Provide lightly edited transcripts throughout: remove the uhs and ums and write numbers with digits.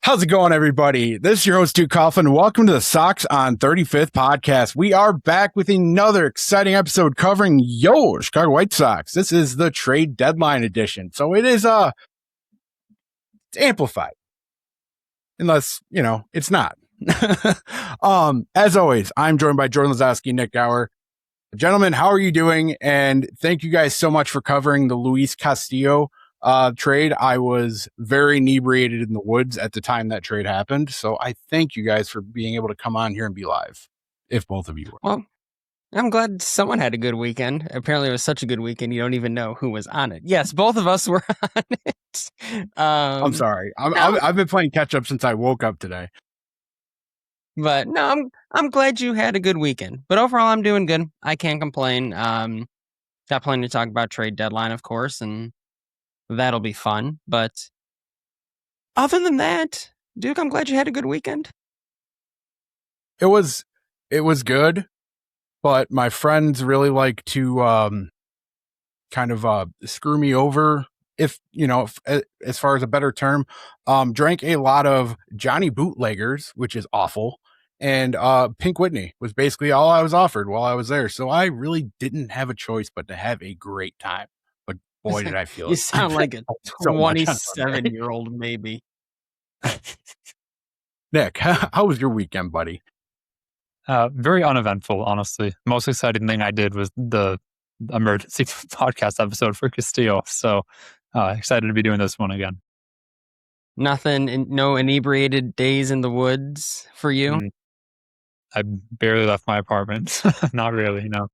How's it going, everybody? This is your host, Duke Coughlin. Welcome to the Sox On 35th podcast. We are back with another exciting episode covering your Chicago White Sox. This is the trade deadline edition. So it is it's amplified. Unless, it's not. As always, I'm joined by Jordan Lazowski, Nik Gaur. Gentlemen, how are you doing? And thank you guys so much for covering the Luis Castillo trade. I was very inebriated in the woods at the time that trade happened. So I thank you guys for being able to come on here and be live, if both of you were. Well, I'm glad someone had a good weekend. Apparently it was such a good weekend, you don't even know who was on it. Yes, both of us were on it. I'm sorry. I've been playing catch up since I woke up today. But no, I'm glad you had a good weekend. But overall, I'm doing good. I can't complain. Got plenty to talk about trade deadline, of course, and that'll be fun. But other than that, Duke, I'm glad you had a good weekend. It was good, but my friends really like to screw me over, if as far as a better term. Drank a lot of Johnny Bootleggers, which is awful, and Pink Whitney was basically all I was offered while I was there. So I really didn't have a choice but to have a great time. But boy, did I feel You it. sound like a 27-year-old, maybe. Nick, how was your weekend, buddy? Very uneventful, honestly. Most exciting thing I did was the emergency podcast episode for Castillo. So excited to be doing this one again. Nothing, no inebriated days in the woods for you? I barely left my apartment. Not really, no.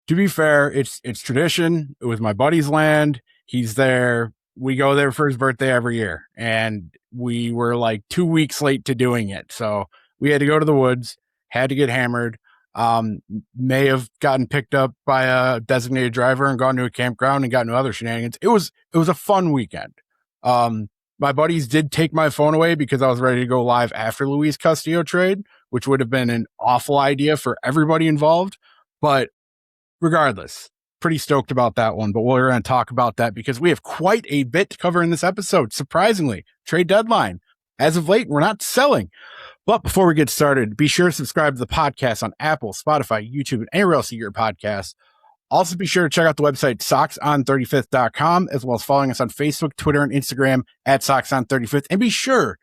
To be fair, it's tradition. It was my buddy's land. He's there. We go there for his birthday every year. And we were like 2 weeks late to doing it. So we had to go to the woods, had to get hammered. May have gotten picked up by a designated driver and gone to a campground and gotten to other shenanigans. It was a fun weekend. My buddies did take my phone away because I was ready to go live after Luis Castillo trade, which would have been an awful idea for everybody involved. But regardless, pretty stoked about that one. But we're going to talk about that because we have quite a bit to cover in this episode. Surprisingly, trade deadline. As of late, we're not selling. But before we get started, be sure to subscribe to the podcast on Apple, Spotify, YouTube, and anywhere else you get your podcasts. Also, be sure to check out the website soxon35th.com, as well as following us on Facebook, Twitter, and Instagram at soxon35th. And be sure,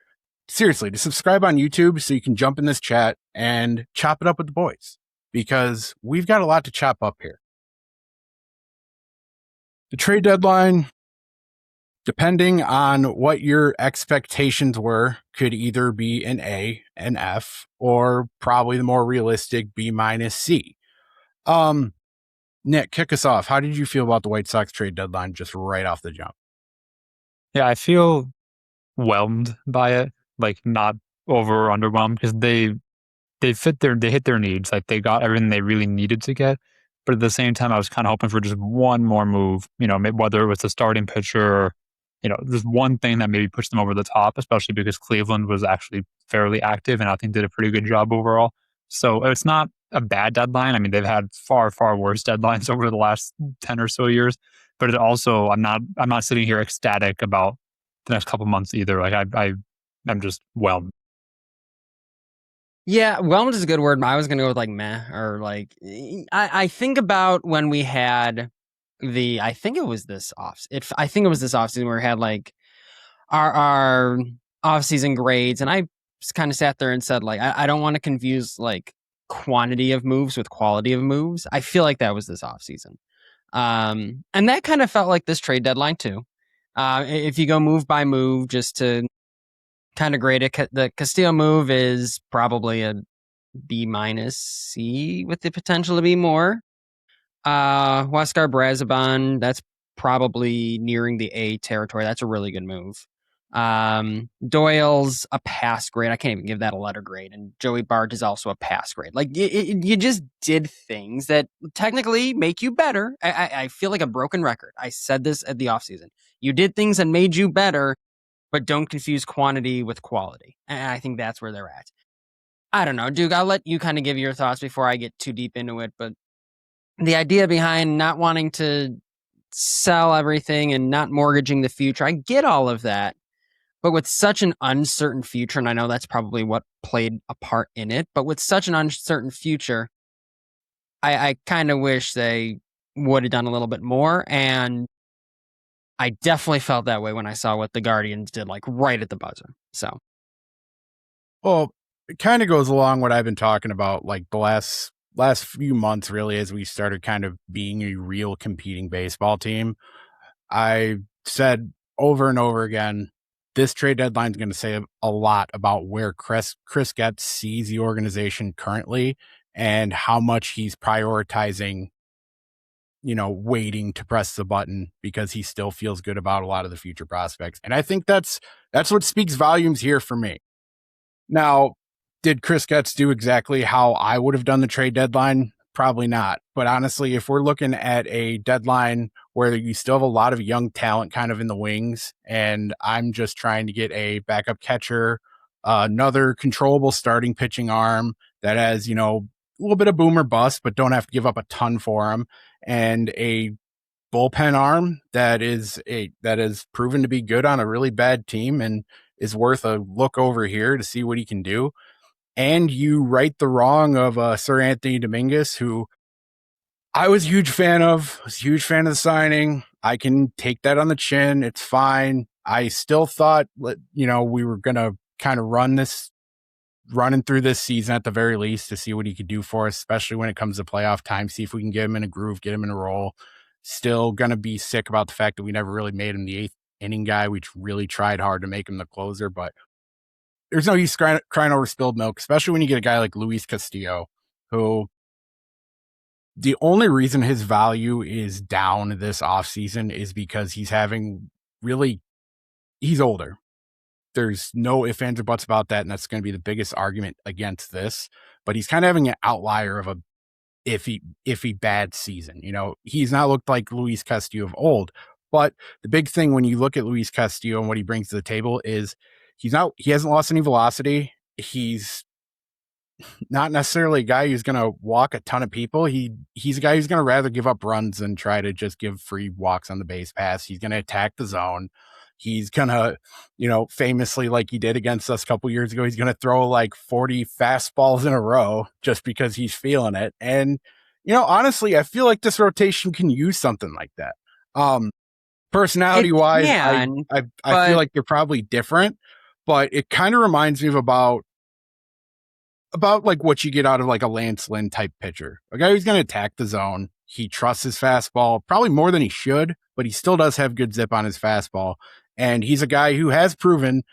seriously, to subscribe on YouTube so you can jump in this chat and chop it up with the boys, because we've got a lot to chop up here. The trade deadline, depending on what your expectations were, could either be an A, an F, or probably the more realistic B minus C. Nick, kick us off. How did you feel about the White Sox trade deadline just right off the jump? Yeah, I feel whelmed by it, like not over or underwhelmed, because they hit their needs. Like they got everything they really needed to get. But at the same time, I was kind of hoping for just one more move, maybe whether it was the starting pitcher or, just one thing that maybe pushed them over the top, especially because Cleveland was actually fairly active and I think did a pretty good job overall. So it's not a bad deadline. I mean, they've had far, far worse deadlines over the last 10 or so years. But it also, I'm not sitting here ecstatic about the next couple months either. Like I'm just whelmed. Yeah, whelmed is a good word. I was going to go with like meh, or like, I think about when we had I think it was this offseason where we had like our offseason grades, and I just kind of sat there and said, like, I don't want to confuse like quantity of moves with quality of moves. I feel like that was this offseason. And that kind of felt like this trade deadline too. If you go move by move, just to kind of grade it, the Castillo move is probably a B minus C with the potential to be more. Huascar Brazoban, that's probably nearing the A territory. That's a really good move. Doyle's a pass grade. I can't even give that a letter grade. And Joey Bart is also a pass grade. Like you just did things that technically make you better. I feel like a broken record. I said this at the offseason. You did things that made you better, but don't confuse quantity with quality. And I think that's where they're at. I don't know, Duke, I'll let you kind of give your thoughts before I get too deep into it. But the idea behind not wanting to sell everything and not mortgaging the future, I get all of that. But with such an uncertain future, and I know that's probably what played a part in it, but with such an uncertain future, I kind of wish they would have done a little bit more. And I definitely felt that way when I saw what the Guardians did, like right at the buzzer. So, Well, it kind of goes along what I've been talking about, like the last few months, really, as we started kind of being a real competing baseball team. I said over and over again, this trade deadline is going to say a lot about where Chris Getz sees the organization currently and how much he's prioritizing, waiting to press the button because he still feels good about a lot of the future prospects. And I think that's what speaks volumes here for me. Now, did Chris Getz do exactly how I would have done the trade deadline? Probably not. But honestly, if we're looking at a deadline where you still have a lot of young talent kind of in the wings, and I'm just trying to get a backup catcher, another controllable starting pitching arm that has, a little bit of boom or bust, but don't have to give up a ton for him, and a bullpen arm that is proven to be good on a really bad team and is worth a look over here to see what he can do. And you right the wrong of Sir Anthony Dominguez, who I was a huge fan of. I was a huge fan of the signing. I can take that on the chin. It's fine. I still thought, we were going to kind of running through this season at the very least to see what he could do for us, especially when it comes to playoff time, see if we can get him in a groove, get him in a roll. Still going to be sick about the fact that we never really made him the eighth inning guy. We really tried hard to make him the closer, but there's no use crying over spilled milk, especially when you get a guy like Luis Castillo, who the only reason his value is down this offseason is because he's older. There's no ifs, ands, or buts about that, and that's going to be the biggest argument against this. But he's kind of having an outlier of a iffy bad season. He's not looked like Luis Castillo of old. But the big thing when you look at Luis Castillo and what he brings to the table is he hasn't lost any velocity. He's not necessarily a guy who's going to walk a ton of people. He's a guy who's going to rather give up runs than try to just give free walks on the base pass. He's going to attack the zone. He's going to, famously, like he did against us a couple years ago, he's going to throw like 40 fastballs in a row just because he's feeling it. And, honestly, I feel like this rotation can use something like that. Personality wise, I feel like they're probably different, but it kind of reminds me of about like what you get out of like a Lance Lynn type pitcher, a guy who's going to attack the zone. He trusts his fastball probably more than he should, but he still does have good zip on his fastball. And he's a guy who has proven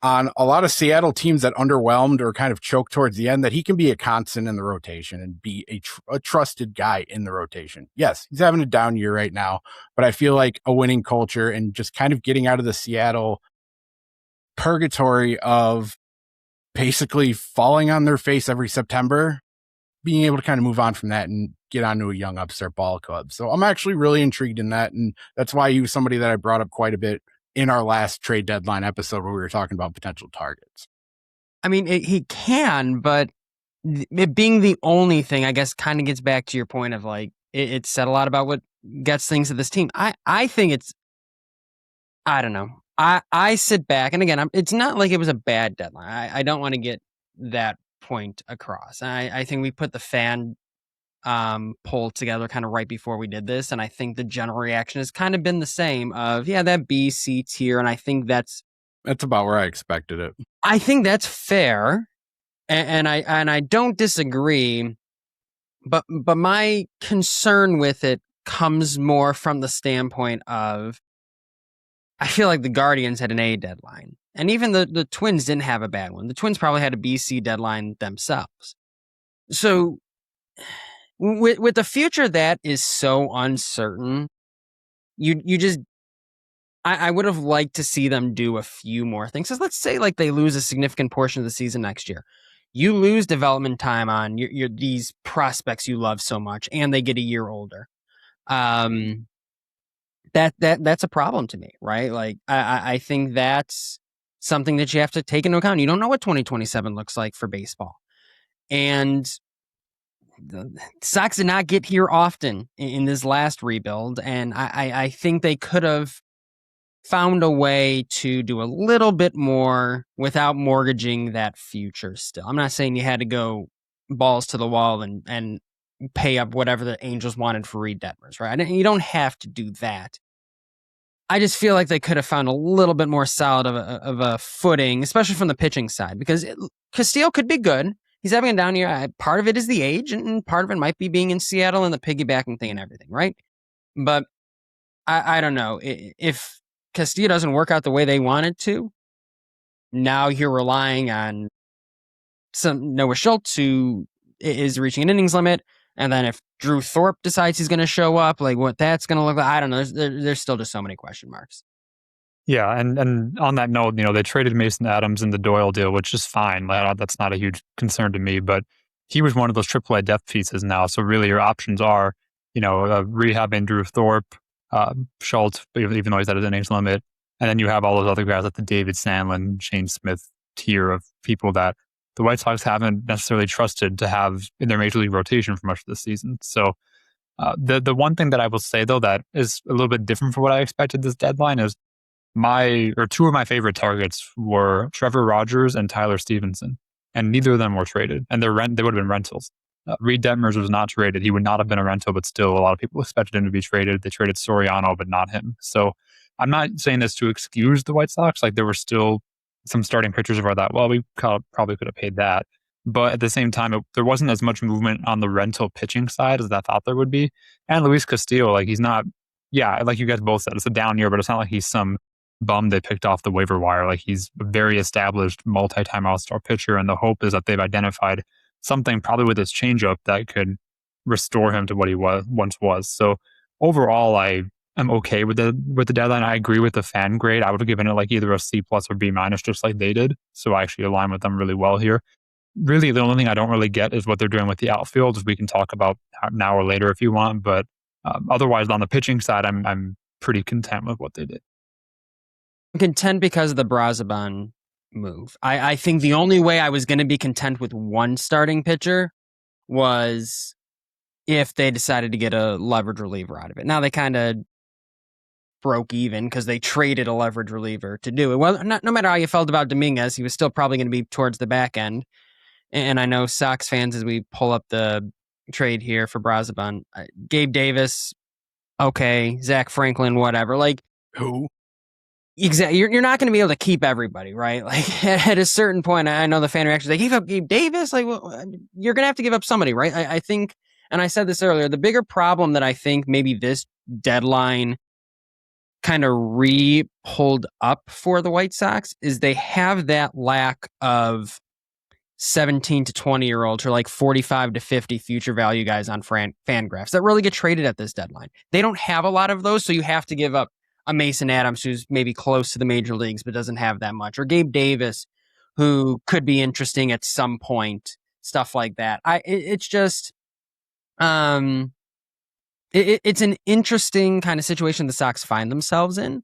on a lot of Seattle teams that underwhelmed or kind of choked towards the end that he can be a constant in the rotation and be a trusted guy in the rotation. Yes, he's having a down year right now, but I feel like a winning culture and just kind of getting out of the Seattle purgatory of basically falling on their face every September, being able to kind of move on from that and get onto a young upstart ball club. So I'm actually really intrigued in that. And that's why he was somebody that I brought up quite a bit in our last trade deadline episode where we were talking about potential targets. I mean, he can, but it being the only thing, I guess, kind of gets back to your point of like, it said a lot about what gets things to this team. I think I don't know. I sit back, and again, it's not like it was a bad deadline. I don't want to get that point across. I think we put the fan poll together kind of right before we did this, and I think the general reaction has kind of been the same of, yeah, that B, C tier, and I think that's about where I expected it. I think that's fair, and I don't disagree, but my concern with it comes more from the standpoint of I feel like the Guardians had an A deadline. And even the Twins didn't have a bad one. The Twins probably had a BC deadline themselves. So with the future that is so uncertain, you just I would have liked to see them do a few more things. So let's say like they lose a significant portion of the season next year. You lose development time on your these prospects you love so much, and they get a year older. That's a problem to me, right? Like, I think that's something that you have to take into account. You don't know what 2027 looks like for baseball. And the Sox did not get here often in this last rebuild. And I think they could have found a way to do a little bit more without mortgaging that future still. I'm not saying you had to go balls to the wall and pay up whatever the Angels wanted for Reed Detmers, right? And you don't have to do that. I just feel like they could have found a little bit more solid of a footing, especially from the pitching side, because Castillo could be good. He's having a down year. Part of it is the age, and part of it might be being in Seattle and the piggybacking thing and everything, right? But I don't know. If Castillo doesn't work out the way they wanted to, now you're relying on some Noah Schultz, who is reaching an innings limit. And then if Drew Thorpe decides he's going to show up, like what that's going to look like, I don't know. There's still just so many question marks. Yeah, and on that note, they traded Mason Adams in the Doyle deal, which is fine. That's not a huge concern to me, but he was one of those AAA depth pieces now. So really your options are, rehabbing Drew Thorpe, Schultz, even though he's at his innings limit. And then you have all those other guys like the David Sandlin, Shane Smith tier of people that the White Sox haven't necessarily trusted to have in their major league rotation for much of the season. So the one thing that I will say, though, that is a little bit different from what I expected this deadline is two of my favorite targets were Trevor Rogers and Tyler Stevenson, and neither of them were traded, and they would have been rentals. Reed Detmers was not traded. He would not have been a rental, but still a lot of people expected him to be traded. They traded Soriano, but not him. So I'm not saying this to excuse the White Sox. Like, there were still some starting pitchers where I thought, well, we probably could have paid that. But at the same time, there wasn't as much movement on the rental pitching side as I thought there would be. And Luis Castillo, like, he's not, like you guys both said, it's a down year, but it's not like he's some bum they picked off the waiver wire. Like, he's a very established multi-time all-star pitcher, and the hope is that they've identified something probably with his changeup that could restore him to what he once was. So overall, I am okay with the deadline. I agree with the fan grade. I would have given it like either a C+ or B-, just like they did. So I actually align with them really well here. Really, the only thing I don't really get is what they're doing with the outfield, which we can talk about now or later if you want. But otherwise, on the pitching side, I'm pretty content with what they did. I'm content because of the Brazaban move. I think the only way I was going to be content with one starting pitcher was if they decided to get a leverage reliever out of it. Now they kind of broke even because they traded a leverage reliever to do it. Well, no matter how you felt about Dominguez, he was still probably going to be towards the back end. And I know Sox fans, as we pull up the trade here for Brazaban, Gabe Davis, okay, Zach Franklin, whatever. Like, who? Exactly. You're not going to be able to keep everybody, right? Like, at a certain point, I know the fan reaction, they gave up Gabe Davis. Like, well, you're going to have to give up somebody, right? I think, and I said this earlier, the bigger problem that I think maybe this deadline kind of pulled up for the White Sox is they have that lack of 17 to 20-year-olds or like 45 to 50 future value guys on Fangraphs that really get traded at this deadline. They don't have a lot of those, so you have to give up a Mason Adams who's maybe close to the major leagues but doesn't have that much, or Gabe Davis who could be interesting at some point, stuff like that. It's just it's an interesting kind of situation the Sox find themselves in.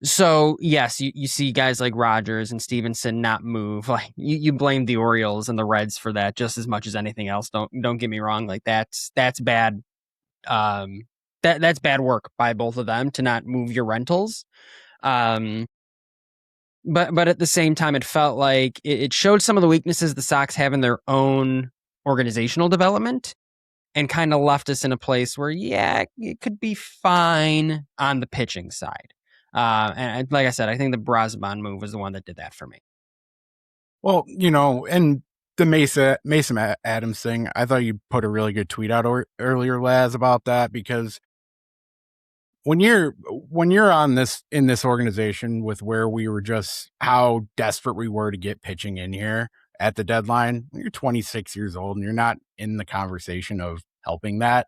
So yes, you see guys like Rogers and Stevenson not move. Like, you blame the Orioles and the Reds for that just as much as anything else. Don't get me wrong. Like, that's bad. That's bad work by both of them to not move your rentals. But at the same time, it felt like it showed some of the weaknesses the Sox have in their own organizational development, and kind of left us in a place where, it could be fine on the pitching side. And like I said, I think the Brazaban move was the one that did that for me. Well, and the Mason Adams thing, I thought you put a really good tweet out earlier, Laz, about that, because when you're on in this organization with where we were just how desperate we were to get pitching in here at the deadline, when you're 26 years old and you're not in the conversation of helping that,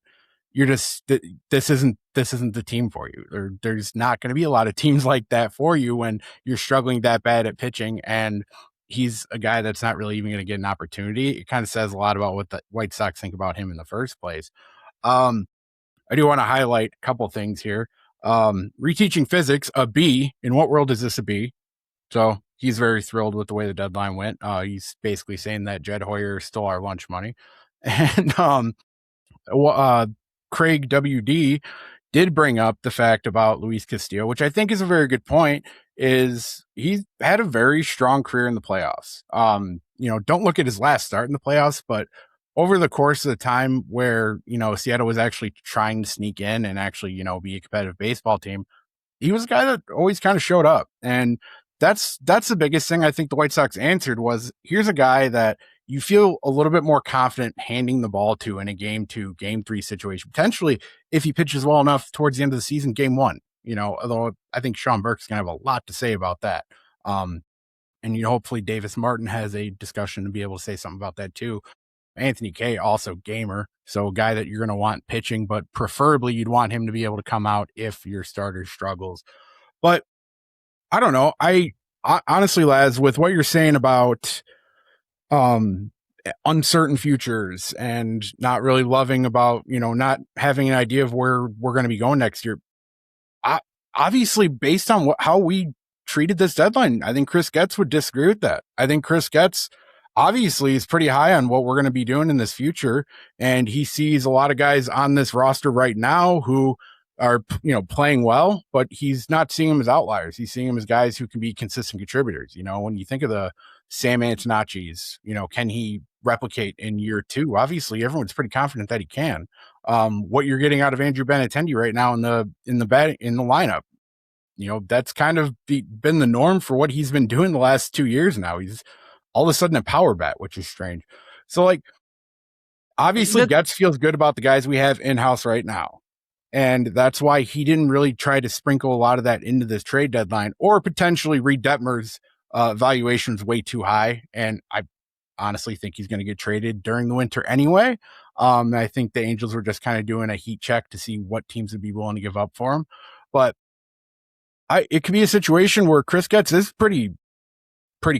you're just, this isn't the team for you. There's not going to be a lot of teams like that for you when you're struggling that bad at pitching, and he's a guy that's not really even going to get an opportunity. It kind of says a lot about what the White Sox think about him in the first place. I do want to highlight a couple things here. Reteaching physics, a B. In what world is this a B? So he's very thrilled with the way the deadline went. He's basically saying that Jed Hoyer stole our lunch money. And Craig WD, did bring up the fact about Luis Castillo, which I think is a very good point, is he's had a very strong career in the playoffs. Don't look at his last start in the playoffs, but over the course of the time where, Seattle was actually trying to sneak in and actually, be a competitive baseball team, he was a guy that always kind of showed up. And that's the biggest thing I think the White Sox answered was, here's a guy that you feel a little bit more confident handing the ball to in a game 2, game 3 situation. Potentially, if he pitches well enough towards the end of the season, game 1, although I think Sean Burke's going to have a lot to say about that. And hopefully Davis Martin has a discussion to be able to say something about that too. Anthony Kay, also gamer. So a guy that you're going to want pitching, but preferably you'd want him to be able to come out if your starter struggles. But I don't know. I honestly, Laz, with what you're saying about uncertain futures and not really loving about, not having an idea of where we're going to be going next year. Obviously, based on how we treated this deadline, I think Chris Getz would disagree with that. I think Chris Getz obviously is pretty high on what we're going to be doing in this future. And he sees a lot of guys on this roster right now who are, playing well, but he's not seeing them as outliers. He's seeing them as guys who can be consistent contributors. When you think of the Sam Antonacci's, can he replicate in year 2? Obviously, everyone's pretty confident that he can. What you're getting out of Andrew Benintendi right now in the lineup, that's kind of been the norm for what he's been doing the last 2 years now. He's all of a sudden a power bat, which is strange. So, obviously, Getz feels good about the guys we have in-house right now. And that's why he didn't really try to sprinkle a lot of that into this trade deadline, or potentially Reed Detmer's valuation's way too high. And I honestly think he's going to get traded during the winter anyway. I think the Angels were just kind of doing a heat check to see what teams would be willing to give up for him. But it could be a situation where Chris Getz is pretty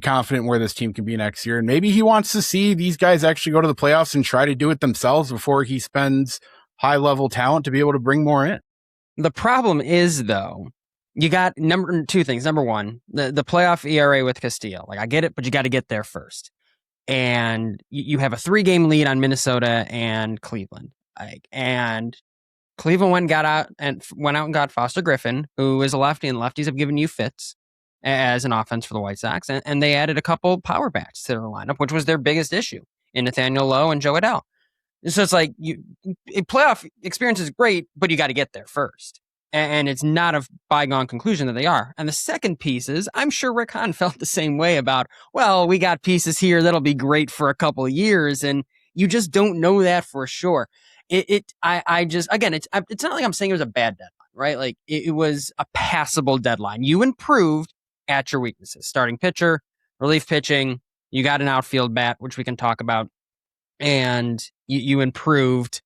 confident where this team can be next year. And maybe he wants to see these guys actually go to the playoffs and try to do it themselves before he spends high-level talent to be able to bring more in. The problem is, though, you got two things. Number one, the playoff ERA with Castillo. I get it, but you got to get there first. And you have a 3-game lead on Minnesota and Cleveland. And Cleveland went out and got Foster Griffin, who is a lefty, and lefties have given you fits as an offense for the White Sox. And they added a couple power bats to their lineup, which was their biggest issue in Nathaniel Lowe and Joe Adell. So it's playoff experience is great, but you got to get there first. And it's not a bygone conclusion that they are. And the second piece is, I'm sure Rick Hahn felt the same way about, well, we got pieces here that'll be great for a couple of years, and you just don't know that for sure. It's not like I'm saying it was a bad deadline, right? It was a passable deadline. You improved at your weaknesses: starting pitcher, relief pitching. You got an outfield bat, which we can talk about. And you improved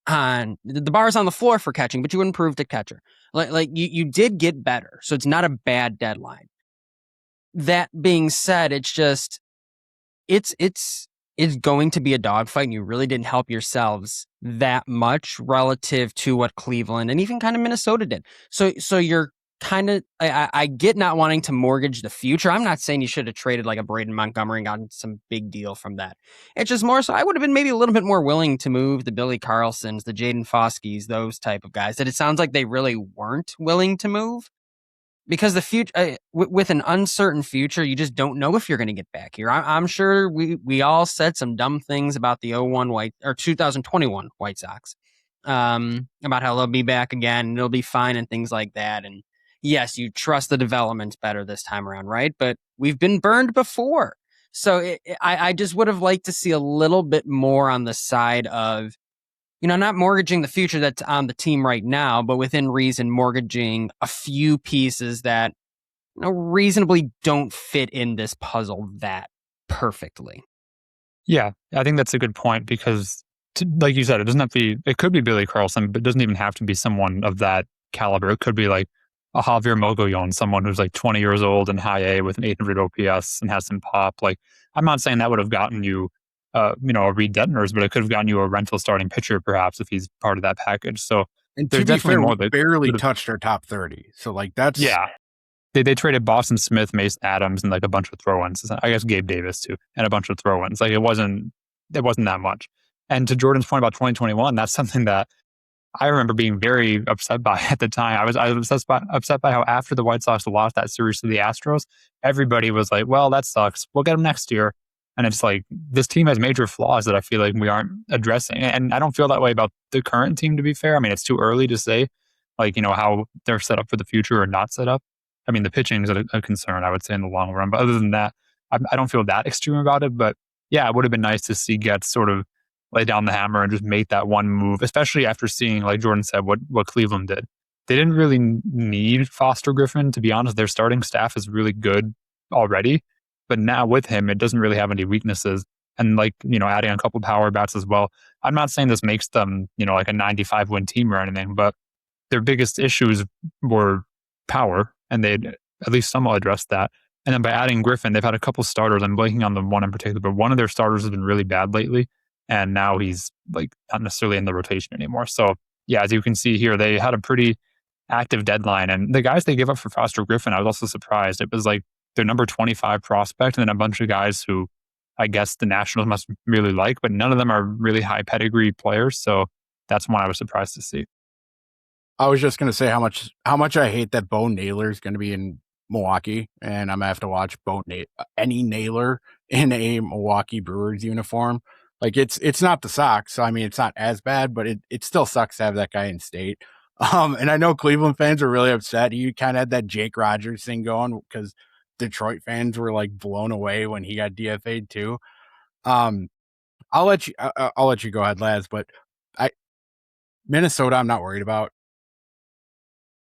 on the bars on the floor for catching, but you improved at catcher. You did get better. So it's not a bad deadline. That being said, it's going to be a dogfight, and you really didn't help yourselves that much relative to what Cleveland and even kind of Minnesota did. So you're kind of, I get not wanting to mortgage the future. I'm not saying you should have traded a Braden Montgomery and gotten some big deal from that. It's just more so I would have been maybe a little bit more willing to move the Billy Carlsons, the Jaden Foskis, those type of guys that it sounds like they really weren't willing to move, because the future, with an uncertain future, you just don't know if you're going to get back here. I'm sure we all said some dumb things about the 2021 White Sox, about how they'll be back again and it'll be fine and things like that. And yes, you trust the development's better this time around, right? But we've been burned before. So I just would have liked to see a little bit more on the side of, not mortgaging the future that's on the team right now, but within reason, mortgaging a few pieces that reasonably don't fit in this puzzle that perfectly. Yeah, I think that's a good point, because like you said, it could be Billy Carlson, but it doesn't even have to be someone of that caliber. It could be a Javier Mogollon, someone who's 20 years old and high A with an 800 OPS and has some pop. I'm not saying that would have gotten you, a Reed Detmers, but it could have gotten you a rental starting pitcher, perhaps, if he's part of that package. So and there's definitely more. We barely touched our top 30. So that's They traded Boston Smith, Mason Adams, and a bunch of throw-ins. I guess Gabe Davis too, and a bunch of throw-ins. It wasn't that much. And to Jordan's point about 2021, that's something that I remember being very upset by at the time. I was upset by how after the White Sox lost that series to the Astros, everybody was like, "Well, that sucks. We'll get them next year." And it's like this team has major flaws that I feel like we aren't addressing. And I don't feel that way about the current team. To be fair, I mean it's too early to say, like how they're set up for the future or not set up. I mean the pitching is a concern, I would say, in the long run. But other than that, I don't feel that extreme about it. But yeah, it would have been nice to see Getz sort of lay down the hammer and just make that one move, especially after seeing, like Jordan said, what Cleveland did. They didn't really need Foster Griffin. To be honest, their starting staff is really good already. But now with him, it doesn't really have any weaknesses. And adding a couple power bats as well. I'm not saying this makes them, like a 95 win team or anything, but their biggest issues were power, and they'd at least somewhat addressed that. And then by adding Griffin, they've had a couple starters. I'm blanking on the one in particular, but one of their starters has been really bad lately. And now he's not necessarily in the rotation anymore. So yeah, as you can see here, they had a pretty active deadline. And the guys they gave up for Foster Griffin, I was also surprised. It was like their number 25 prospect and then a bunch of guys who I guess the Nationals must really like, but none of them are really high pedigree players. So that's one I was surprised to see. I was just going to say how much I hate that Bo Naylor is going to be in Milwaukee, and I'm going to have to watch any Naylor in a Milwaukee Brewers uniform. Like it's not the Sox, so I mean it's not as bad, but it still sucks to have that guy in state. And I know Cleveland fans are really upset. He kind of had that Jake Rogers thing going because Detroit fans were like blown away when he got DFA'd too. I'll let you go ahead, Laz. But Minnesota, I'm not worried about.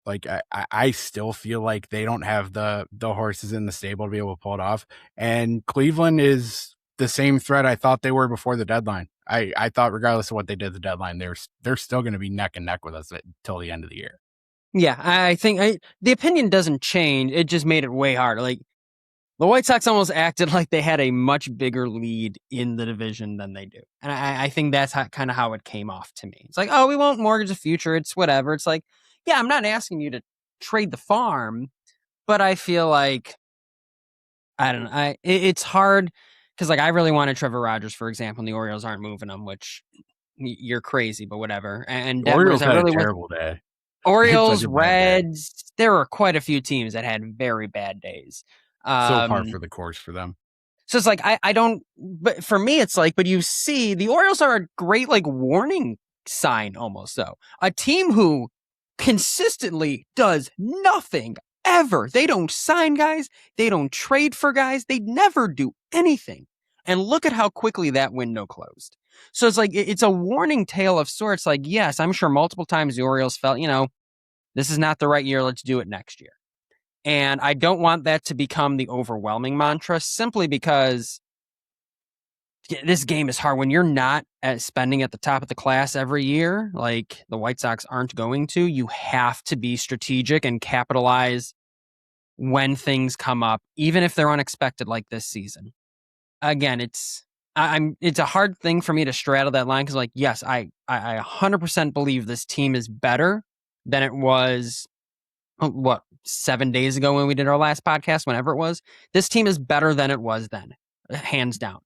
Like I still feel like they don't have the horses in the stable to be able to pull it off. And Cleveland is the same threat I thought they were before the deadline. I thought regardless of what they did at the deadline, they're still going to be neck and neck with us until the end of the year. Yeah, I think the opinion doesn't change. It just made it way harder. Like the White Sox almost acted like they had a much bigger lead in the division than they do. And I think that's kind of how it came off to me. It's like, oh, we won't mortgage the future. It's whatever. It's like, yeah, I'm not asking you to trade the farm, but I feel like, I don't know. It's hard because like I really wanted Trevor Rogers, for example, and the Orioles aren't moving him, which you're crazy, but whatever. And Orioles had really a terrible day. Orioles, Reds, there were quite a few teams that had very bad days. So par for the course for them. So it's like, I don't, but for me, it's like, but you see, the Orioles are a great, like, warning sign almost, though. A team who consistently does nothing ever. They don't sign guys. They don't trade for guys. They never do anything. And look at how quickly that window closed. So it's like, it's a warning tale of sorts. Like, yes, I'm sure multiple times the Orioles felt, this is not the right year. Let's do it next year. And I don't want that to become the overwhelming mantra simply because this game is hard. When you're not spending at the top of the class every year, like the White Sox aren't going to, you have to be strategic and capitalize when things come up, even if they're unexpected like this season. Again, it's a hard thing for me to straddle that line because, like, yes, I 100% believe this team is better than it was, 7 days ago when we did our last podcast, whenever it was. This team is better than it was then, hands down.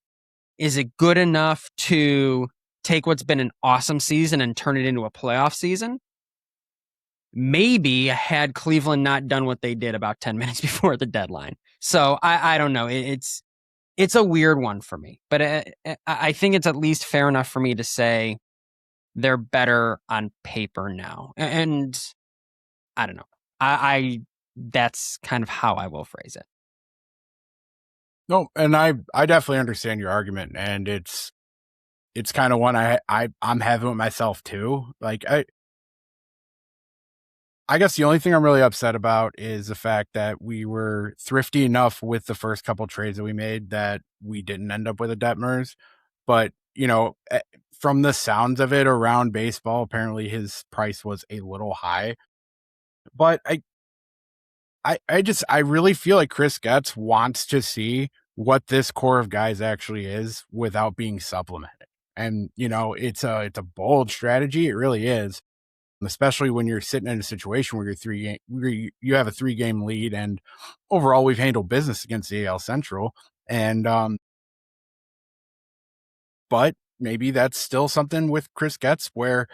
Is it good enough to take what's been an awesome season and turn it into a playoff season? Maybe had Cleveland not done what they did about 10 minutes before the deadline. So I don't know. It's a weird one for me, but I think it's at least fair enough for me to say they're better on paper now. And I don't know. That's kind of how I will phrase it. No, and I definitely understand your argument, and it's kind of one I'm having with myself too. Like I guess the only thing I'm really upset about is the fact that we were thrifty enough with the first couple trades that we made that we didn't end up with a Detmers. But, from the sounds of it around baseball, apparently his price was a little high. But I really feel like Chris Getz wants to see what this core of guys actually is without being supplemented. And, it's a bold strategy. It really is. Especially when you're sitting in a situation where you have a 3-game lead, and overall we've handled business against the AL Central. And but maybe that's still something with Chris Getz where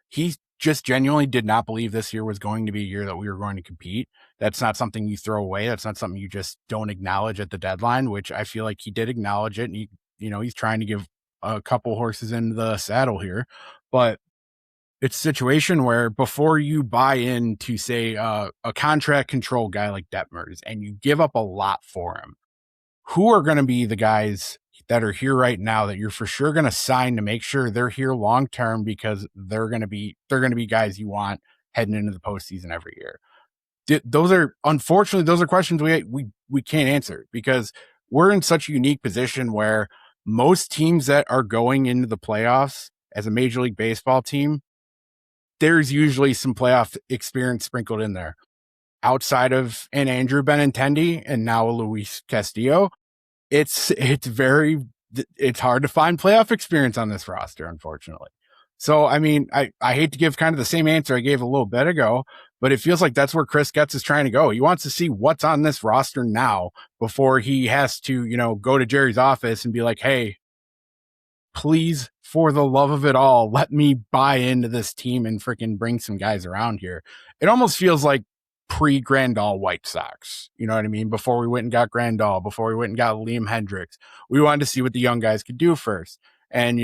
he just genuinely did not believe this year was going to be a year that we were going to compete. That's not something you throw away. That's not something you just don't acknowledge at the deadline, which I feel like he did acknowledge it. And he's trying to give a couple horses into the saddle here, but it's a situation where before you buy into, say, a contract control guy like Detmers and you give up a lot for him, who are going to be the guys that are here right now that you're for sure going to sign to make sure they're here long term, because they're going to be guys you want heading into the postseason every year? Those are questions we can't answer, because we're in such a unique position where most teams that are going into the playoffs as a Major League Baseball team, there's usually some playoff experience sprinkled in there. Outside of an Andrew Benintendi and now a Luis Castillo, it's hard to find playoff experience on this roster, unfortunately. So, I mean, I hate to give kind of the same answer I gave a little bit ago, but it feels like that's where Chris Getz is trying to go. He wants to see what's on this roster now before he has to, go to Jerry's office and be like, hey, please, for the love of it all, let me buy into this team and freaking bring some guys around here. It almost feels like pre-Grandal White Sox. You know what I mean? Before we went and got Grandal, before we went and got Liam Hendricks, we wanted to see what the young guys could do first. And,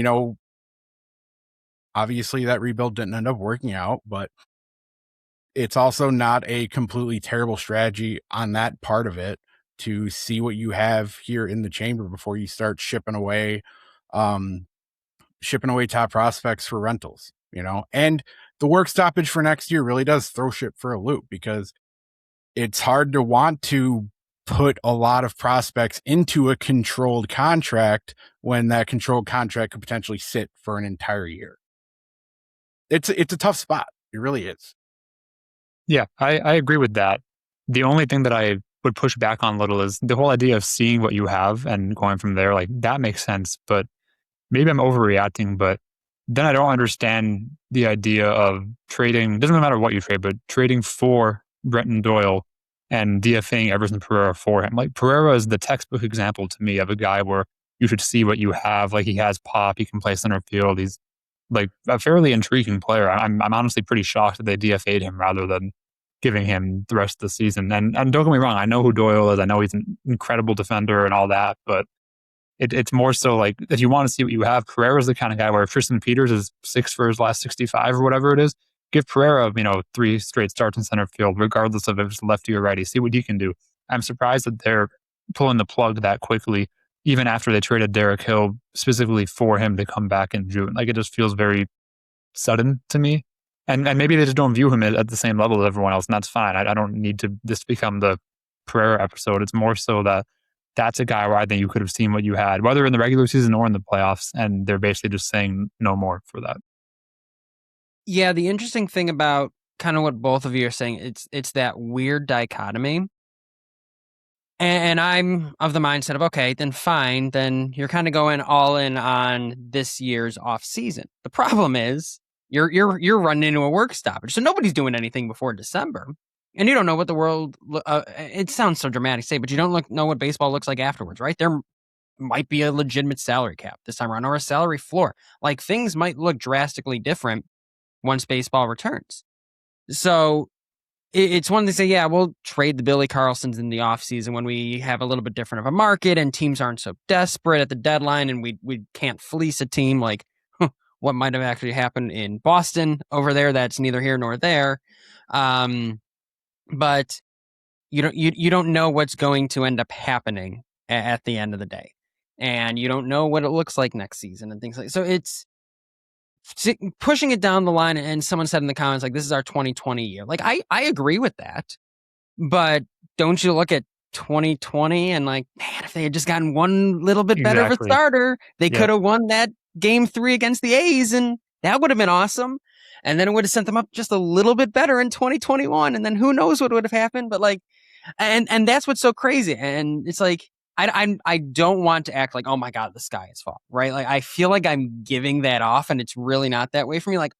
obviously that rebuild didn't end up working out, but it's also not a completely terrible strategy on that part of it to see what you have here in the chamber before you start shipping away top prospects for rentals, and the work stoppage for next year really does throw shit for a loop, because it's hard to want to put a lot of prospects into a controlled contract when that controlled contract could potentially sit for an entire year. It's a tough spot. It really is. Yeah, I agree with that. The only thing that I would push back on a little is the whole idea of seeing what you have and going from there. Like, that makes sense, but maybe I'm overreacting, but then I don't understand the idea of trading. Doesn't matter what you trade, but trading for Brenton Doyle and DFAing Everson Pereira for him. Like, Pereira is the textbook example to me of a guy where you should see what you have. Like, he has pop, he can play center field. He's like a fairly intriguing player. I'm honestly pretty shocked that they DFA'd him rather than giving him the rest of the season. And don't get me wrong, I know who Doyle is. I know he's an incredible defender and all that, but it's more so like, if you want to see what you have, Pereira's the kind of guy where if Tristan Peters is 6 for his last 65 or whatever it is, give Pereira, 3 straight starts in center field, regardless of if it's lefty or righty. See what he can do. I'm surprised that they're pulling the plug that quickly, even after they traded Derek Hill specifically for him to come back in June. Like, it just feels very sudden to me. And maybe they just don't view him at the same level as everyone else, and that's fine. I don't need this to become the Pereira episode. It's more so that that's a guy where I think you could have seen what you had, whether in the regular season or in the playoffs, and they're basically just saying no more for that. Yeah, the interesting thing about kind of what both of you are saying, it's that weird dichotomy. And I'm of the mindset of, okay, then fine, then you're kind of going all in on this year's off season. The problem is you're running into a work stoppage, so nobody's doing anything before December, and you don't know what the world. It sounds so dramatic to say, but you don't know what baseball looks like afterwards, right? There might be a legitimate salary cap this time around, or a salary floor. Like, things might look drastically different once baseball returns. So it's one to say, yeah, we'll trade the Billy Carlsons in the offseason when we have a little bit different of a market and teams aren't so desperate at the deadline and we can't fleece a team like what might have actually happened in Boston over there. That's neither here nor there. But you don't know what's going to end up happening at the end of the day. And you don't know what it looks like next season and things like that. So it's pushing it down the line, and someone said in the comments, like, this is our 2020 year. Like, I agree with that, but don't you look at 2020 and like, man, if they had just gotten one little bit better of a starter, they could have won that game 3 against the A's, and that would have been awesome. And then it would have sent them up just a little bit better in 2021, and then who knows what would have happened. But like, and that's what's so crazy. And it's like, I don't want to act like, oh my God, the sky is falling, right? Like, I feel like I'm giving that off, and it's really not that way for me. Like,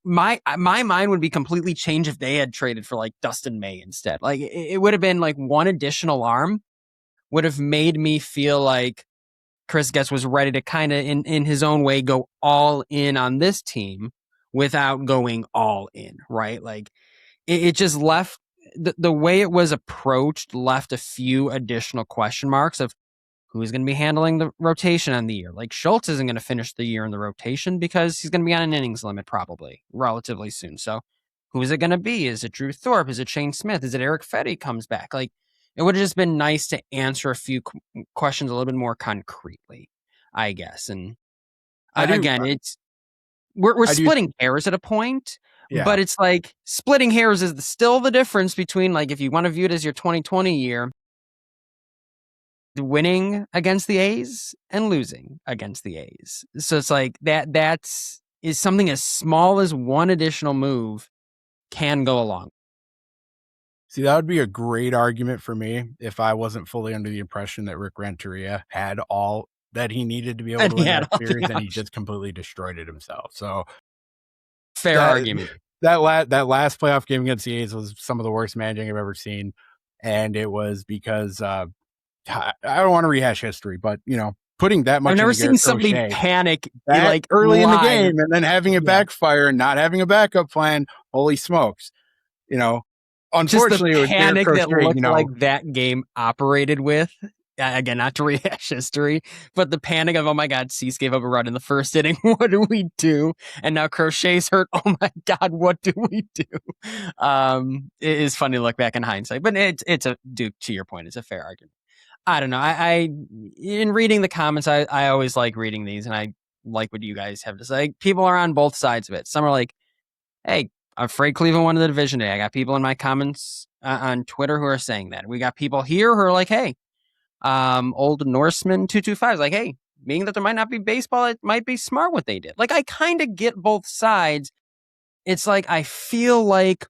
my mind would be completely changed if they had traded for like Dustin May instead. Like, it would have been like one additional arm would have made me feel like Chris Getz was ready to kind of in his own way go all in on this team, without going all in, right? Like it just left the way it was approached left a few additional question marks of who's going to be handling the rotation on the year. Like Schultz isn't going to finish the year in the rotation because he's going to be on an innings limit probably relatively soon. So who is it going to be? Is it Drew Thorpe? Is it Shane Smith? Is it Eric Fetty comes back? Like it would have just been nice to answer a few questions a little bit more concretely, I guess. And again, it's we're splitting hairs at a point, but it's like splitting hairs is still the difference between like if you want to view it as your 2020 year, winning against the A's and losing against the A's. So it's like that's something as small as one additional move can go along. See, that would be a great argument for me if I wasn't fully under the impression that Rick Renteria had all that he needed to be able to win that series, and he just completely destroyed it himself. So fair argument. That last playoff game against the A's was some of the worst managing I've ever seen, and it was because I don't want to rehash history, but putting that much. I've never seen somebody panic like early live. in the game and then having it backfire and not having a backup plan. Holy smokes! Unfortunately, just the panic it was that looked like that game operated with. Again, not to rehash history, but the panic of, oh my God, Cease gave up a run in the first inning. What do we do? And now Crochet's hurt. Oh my God, what do we do? It is funny to look back in hindsight, but it's a Duke. To your point, it's a fair argument. I don't know. I in reading the comments, I always like reading these, and I like what you guys have to say. People are on both sides of it. Some are like, hey, I'm afraid Cleveland won the division today. I got people in my comments on Twitter who are saying that. We got people here who are like, hey, old Norseman 225 is like, hey, being that there might not be baseball, it might be smart what they did. Like, I kind of get both sides. It's like, I feel like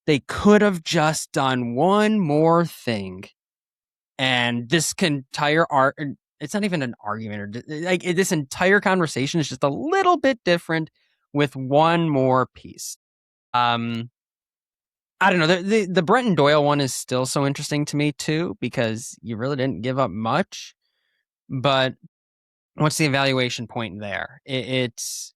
they could have just done one more thing. And this entire it's not even an argument, or like this entire conversation is just a little bit different with one more piece. I don't know. The Brenton Doyle one is still so interesting to me too, because you really didn't give up much. But what's the evaluation point there? It's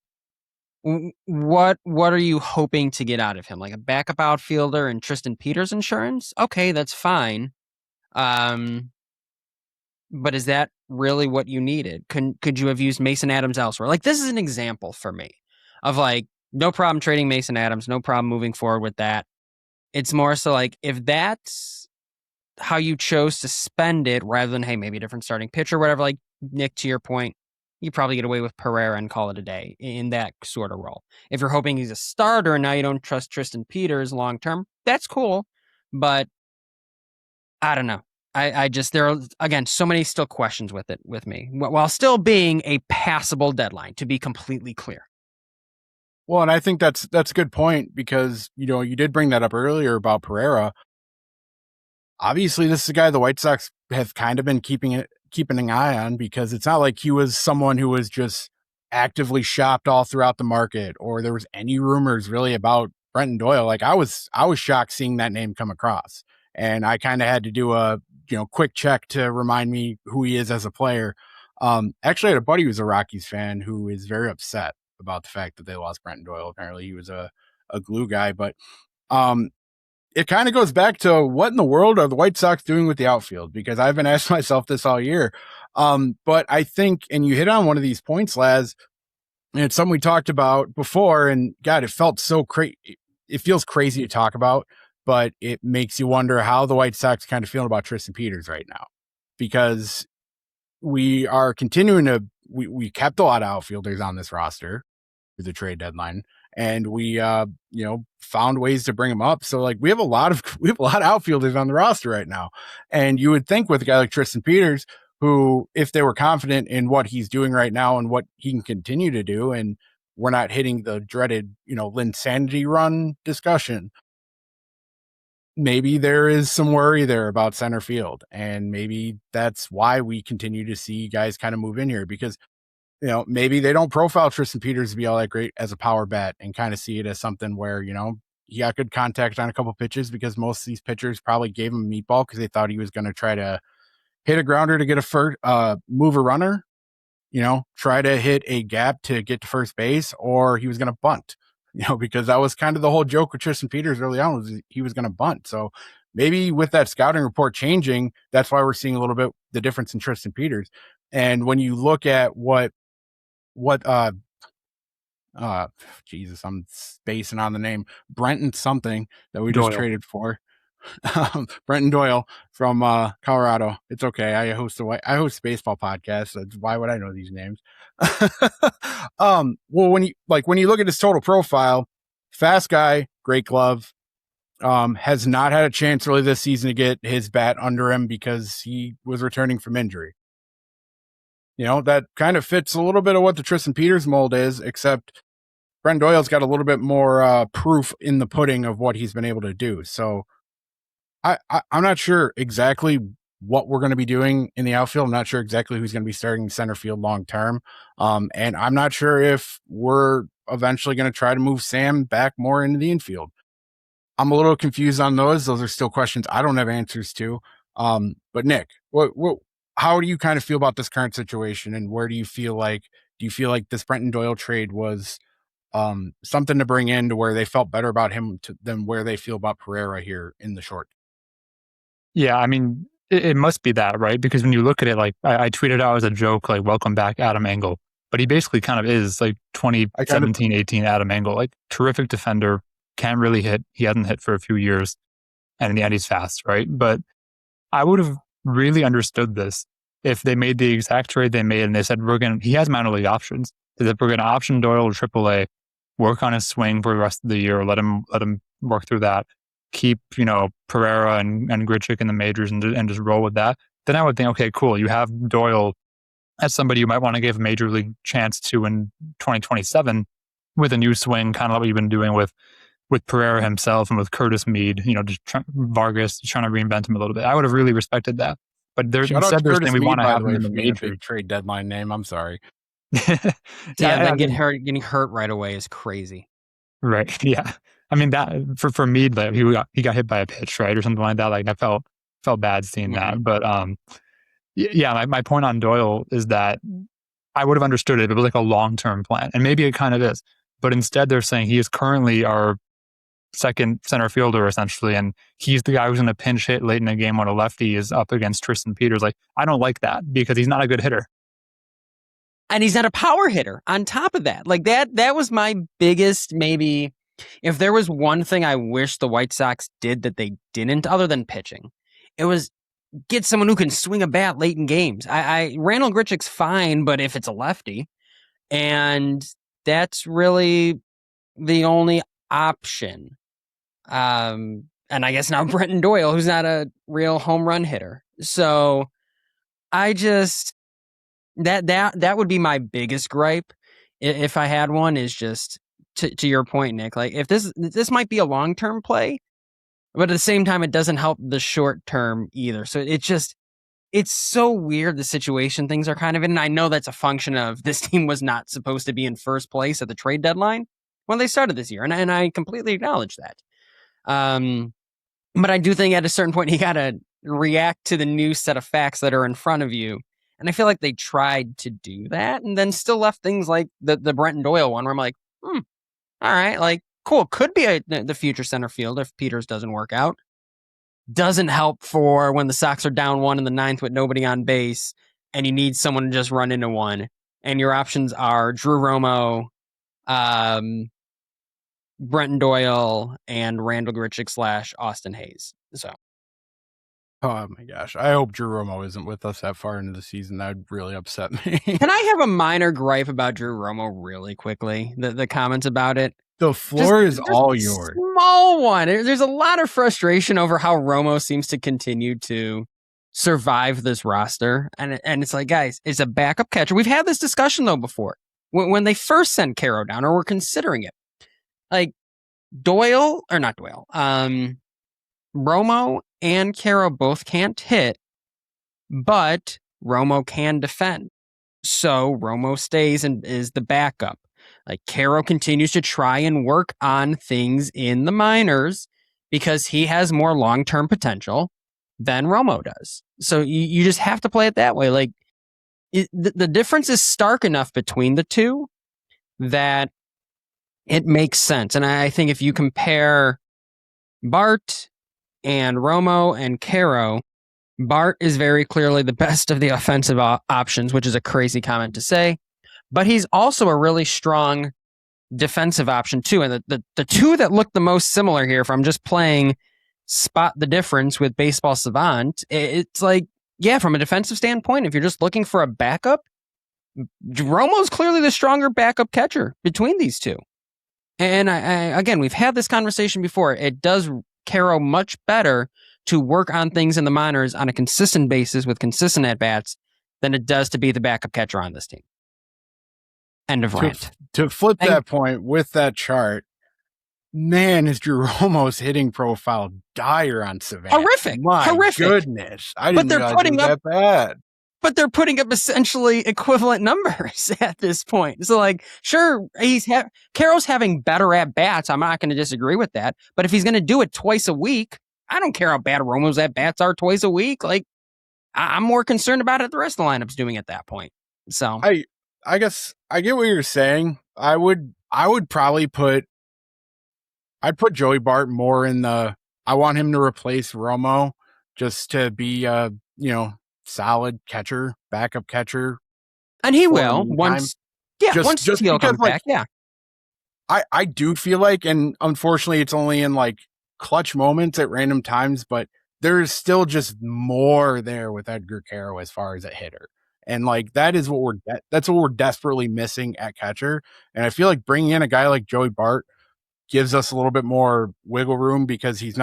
what are you hoping to get out of him? Like a backup outfielder and Tristan Peters insurance? Okay, that's fine. But is that really what you needed? Could you have used Mason Adams elsewhere? Like, this is an example for me of like, no problem trading Mason Adams, no problem moving forward with that. It's more so like, if that's how you chose to spend it, rather than, hey, maybe a different starting pitcher, whatever, like Nick, to your point, you probably get away with Pereira and call it a day in that sort of role. If you're hoping he's a starter and now you don't trust Tristan Peters long term, that's cool. But I don't know. I just, there are, again, so many still questions with me, while still being a passable deadline, to be completely clear. Well, and I think that's a good point, because, you did bring that up earlier about Pereira. Obviously, this is a guy the White Sox have kind of been keeping an eye on, because it's not like he was someone who was just actively shopped all throughout the market, or there was any rumors really about Brenton Doyle. Like, I was shocked seeing that name come across, and I kind of had to do a quick check to remind me who he is as a player. Actually, I had a buddy who's a Rockies fan who is very upset about the fact that they lost Brenton Doyle. Apparently he was a glue guy, but it kind of goes back to, what in the world are the White Sox doing with the outfield? Because I've been asking myself this all year. But I think, and you hit on one of these points, Laz, and it's something we talked about before, and God, it felt so crazy. It feels crazy to talk about, but it makes you wonder how the White Sox kind of feeling about Tristan Peters right now, because we are continuing to, we kept a lot of outfielders on this roster through the trade deadline, and we found ways to bring them up. So like, we have a lot of outfielders on the roster right now. And you would think with a guy like Tristan Peters, who, if they were confident in what he's doing right now and what he can continue to do, and we're not hitting the dreaded, Linsanity run discussion, maybe there is some worry there about center field. And maybe that's why we continue to see guys kind of move in here, because maybe they don't profile Tristan Peters to be all that great as a power bat, and kind of see it as something where, he got good contact on a couple pitches, because most of these pitchers probably gave him a meatball because they thought he was going to try to hit a grounder to get a first, move a runner, try to hit a gap to get to first base, or he was going to bunt. because that was kind of the whole joke with Tristan Peters early on, was he was going to bunt. So maybe with that scouting report changing, that's why we're seeing a little bit the difference in Tristan Peters. And when you look at what Jesus, I'm spacing on the name, Brenton something that we just traded for. Brenton Doyle from Colorado. It's okay. I host a baseball podcast. So why would I know these names? Well, when you look at his total profile, fast guy, great glove, has not had a chance really this season to get his bat under him because he was returning from injury. That kind of fits a little bit of what the Tristan Peters mold is, except Brenton Doyle's got a little bit more proof in the pudding of what he's been able to do. So I'm not sure exactly what we're going to be doing in the outfield. I'm not sure exactly who's going to be starting center field long term. And I'm not sure if we're eventually going to try to move Sam back more into the infield. I'm a little confused on those. Those are still questions I don't have answers to. But Nick, how do you kind of feel about this current situation, and where do you feel like this Brenton Doyle trade was something to bring in to where they felt better about him than where they feel about Pereira here in the short? Yeah, I mean, it must be that, right? Because when you look at it, like I tweeted out as a joke, like, welcome back, Adam Engel. But he basically kind of is like 2017, 18 Adam Engel, like terrific defender, can't really hit. He hasn't hit for a few years, and in the end, he's fast, right? But I would have really understood this if they made the exact trade they made and they said, he has minor league options. So if we're going to option Doyle to AAA, work on his swing for the rest of the year, let him work through that, keep, Pereira and Grichuk in the majors and just roll with that, then I would think, okay, cool. You have Doyle as somebody you might want to give a major league chance to in 2027 with a new swing, kind of like what you've been doing with Pereira himself and with Curtis Mead, Vargas, trying to reinvent him a little bit. I would have really respected that. But instead they're saying we want to have him in the majors. Trade deadline name. I'm sorry. Getting hurt right away is crazy. Right. Yeah. I mean, that for Mead, like, he got hit by a pitch, right, or something like that. Like, I felt bad seeing that. But yeah, my point on Doyle is that I would have understood it if it was like a long-term plan, and maybe it kind of is. But instead, they're saying he is currently our second center fielder, essentially, and he's the guy who's going to pinch hit late in a game when a lefty is up against Tristan Peters. Like, I don't like that because he's not a good hitter. And he's not a power hitter on top of that. Like, that was my biggest, maybe, if there was one thing I wish the White Sox did that they didn't, other than pitching, it was get someone who can swing a bat late in games. Randall Grichuk's fine, but if it's a lefty, and that's really the only option. And I guess now Brenton Doyle, who's not a real home run hitter. So I just, that would be my biggest gripe if I had one, is just to your point, Nick, like, if this might be a long-term play, but at the same time, it doesn't help the short term either. So it's so weird, the situation things are kind of in. And I know that's a function of this team was not supposed to be in first place at the trade deadline when they started this year. And I completely acknowledge that. But I do think at a certain point, you got to react to the new set of facts that are in front of you. And I feel like they tried to do that and then still left things like the Brenton Doyle one where I'm like, all right, like, cool. Could be the future center field if Peters doesn't work out. Doesn't help for when the Sox are down 1 in the 9th with nobody on base and you need someone to just run into one. And your options are Drew Romo, Brenton Doyle, and Randall Grichuk / Austin Hayes. So. Oh my gosh. I hope Drew Romo isn't with us that far into the season. That would really upset me. Can I have a minor gripe about Drew Romo really quickly? The comments about it. The floor is all yours. Small one. There's a lot of frustration over how Romo seems to continue to survive this roster. And it's like, guys, it's a backup catcher. We've had this discussion, though, before. When they first sent Caro down, or were considering it. Like, Romo and Caro both can't hit, but Romo can defend. So Romo stays and is the backup. Like, Caro continues to try and work on things in the minors because he has more long-term potential than Romo does. So you just have to play it that way. Like, the difference is stark enough between the two that it makes sense. And I think if you compare Bart and Romo and Caro, Bart is very clearly the best of the offensive options, which is a crazy comment to say, but he's also a really strong defensive option too. And the two that look the most similar here, if I'm just playing spot the difference with Baseball Savant, it's like, yeah, from a defensive standpoint, if you're just looking for a backup, Romo's clearly the stronger backup catcher between these two. And again, we've had this conversation before. It does Caro much better to work on things in the minors on a consistent basis with consistent at-bats than it does to be the backup catcher on this team. End of rant. To flip that point with that chart, man, is Drew Romo's hitting profile dire on Savant. Horrific. My goodness. I didn't realize it was that bad. But they're putting up essentially equivalent numbers at this point. So, like, sure, Caro's having better at-bats. I'm not going to disagree with that. But if he's going to do it twice a week, I don't care how bad Romo's at-bats are twice a week. Like, I'm more concerned about it the rest of the lineup's doing at that point. So I guess I get what you're saying. I would probably put Joey Bart more in the, I want him to replace Romo just to be solid catcher, backup catcher. And he will once Steele comes back. Yeah. I do feel like, and unfortunately it's only in like clutch moments at random times, but there's still just more there with Edgar Caro as far as a hitter. And like, that's what we're desperately missing at catcher. And I feel like bringing in a guy like Joey Bart gives us a little bit more wiggle room because he's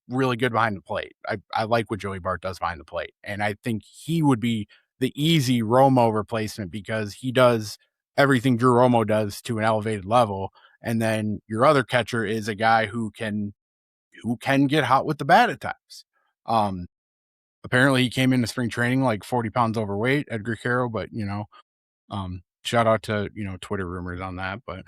really good behind the plate. I like what Joey Bart does behind the plate. And I think he would be the easy Romo replacement because he does everything Drew Romo does to an elevated level. And then your other catcher is a guy who can get hot with the bat at times. Apparently he came into spring training like 40 pounds overweight, Edgar Caro, but shout out to, Twitter rumors on that, but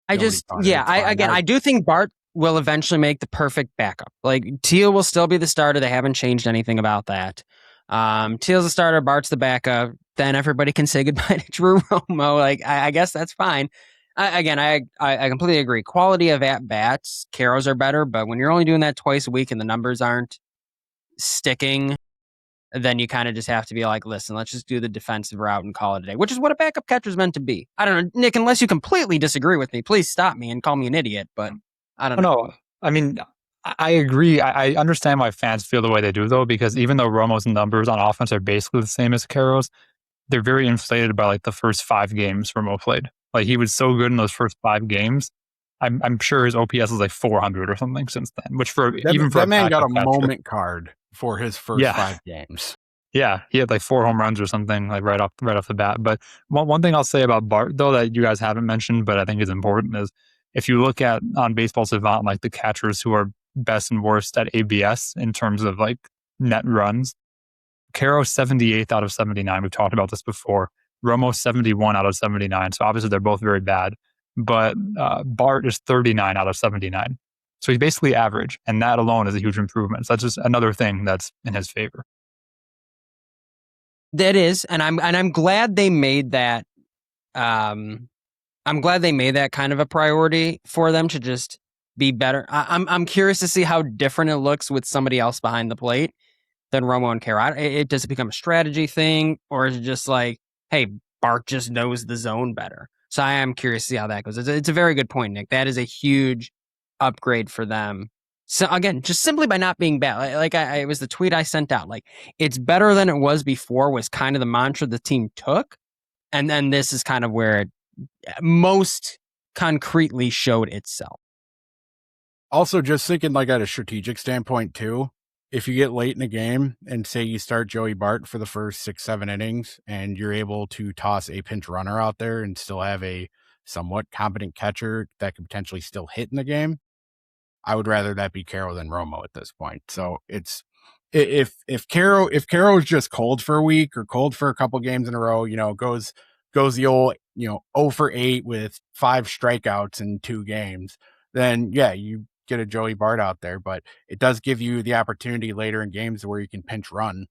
I do think Bart will eventually make the perfect backup. Like, Teal will still be the starter. They haven't changed anything about that. Teal's the starter, Bart's the backup. Then everybody can say goodbye to Drew Romo. Like, I guess that's fine. I completely agree. Quality of at-bats, Caro's are better, but when you're only doing that twice a week and the numbers aren't sticking, then you kind of just have to be like, listen, let's just do the defensive route and call it a day, which is what a backup catcher is meant to be. I don't know, Nick, unless you completely disagree with me, please stop me and call me an idiot, but I don't know. No, I mean, I agree. I understand why fans feel the way they do, though, because even though Romo's numbers on offense are basically the same as Caro's, they're very inflated by like the first 5 games Romo played. Like, he was so good in those first 5 games. I'm sure his OPS is like 400 or something since then, which that man got a moment card for his first 5 games. Yeah, he had like 4 home runs or something like right off the bat. But one thing I'll say about Bart, though, that you guys haven't mentioned, but I think is important, is if you look at on Baseball Savant, like the catchers who are best and worst at ABS in terms of like net runs, Caro 78th out of 79. We've talked about this before. Romo 71 out of 79. So obviously they're both very bad. But Bart is 39 out of 79. So he's basically average. And that alone is a huge improvement. So that's just another thing that's in his favor. That is. And I'm glad they made that. I'm glad they made that kind of a priority for them to just be better. I'm curious to see how different it looks with somebody else behind the plate than Romo and Caro. Does it become a strategy thing, or is it just like, hey, Bart just knows the zone better? So I am curious to see how that goes. It's a very good point, Nick. That is a huge upgrade for them. So again, just simply by not being bad. Like it was the tweet I sent out. Like, it's better than it was before was kind of the mantra the team took. And then this is kind of where it most concretely showed itself. Also, just thinking like at a strategic standpoint too, if you get late in the game and say you start Joey Bart for the first 6-7 innings and you're able to toss a pinch runner out there and still have a somewhat competent catcher that could potentially still hit in the game, I would rather that be Caro than Romo at this point. So it's if Caro is just cold for a week or cold for a couple games in a row, goes the old 0 for 8 with 5 strikeouts in 2 games, then yeah, you get a Joey Bart out there, but it does give you the opportunity later in games where you can pinch run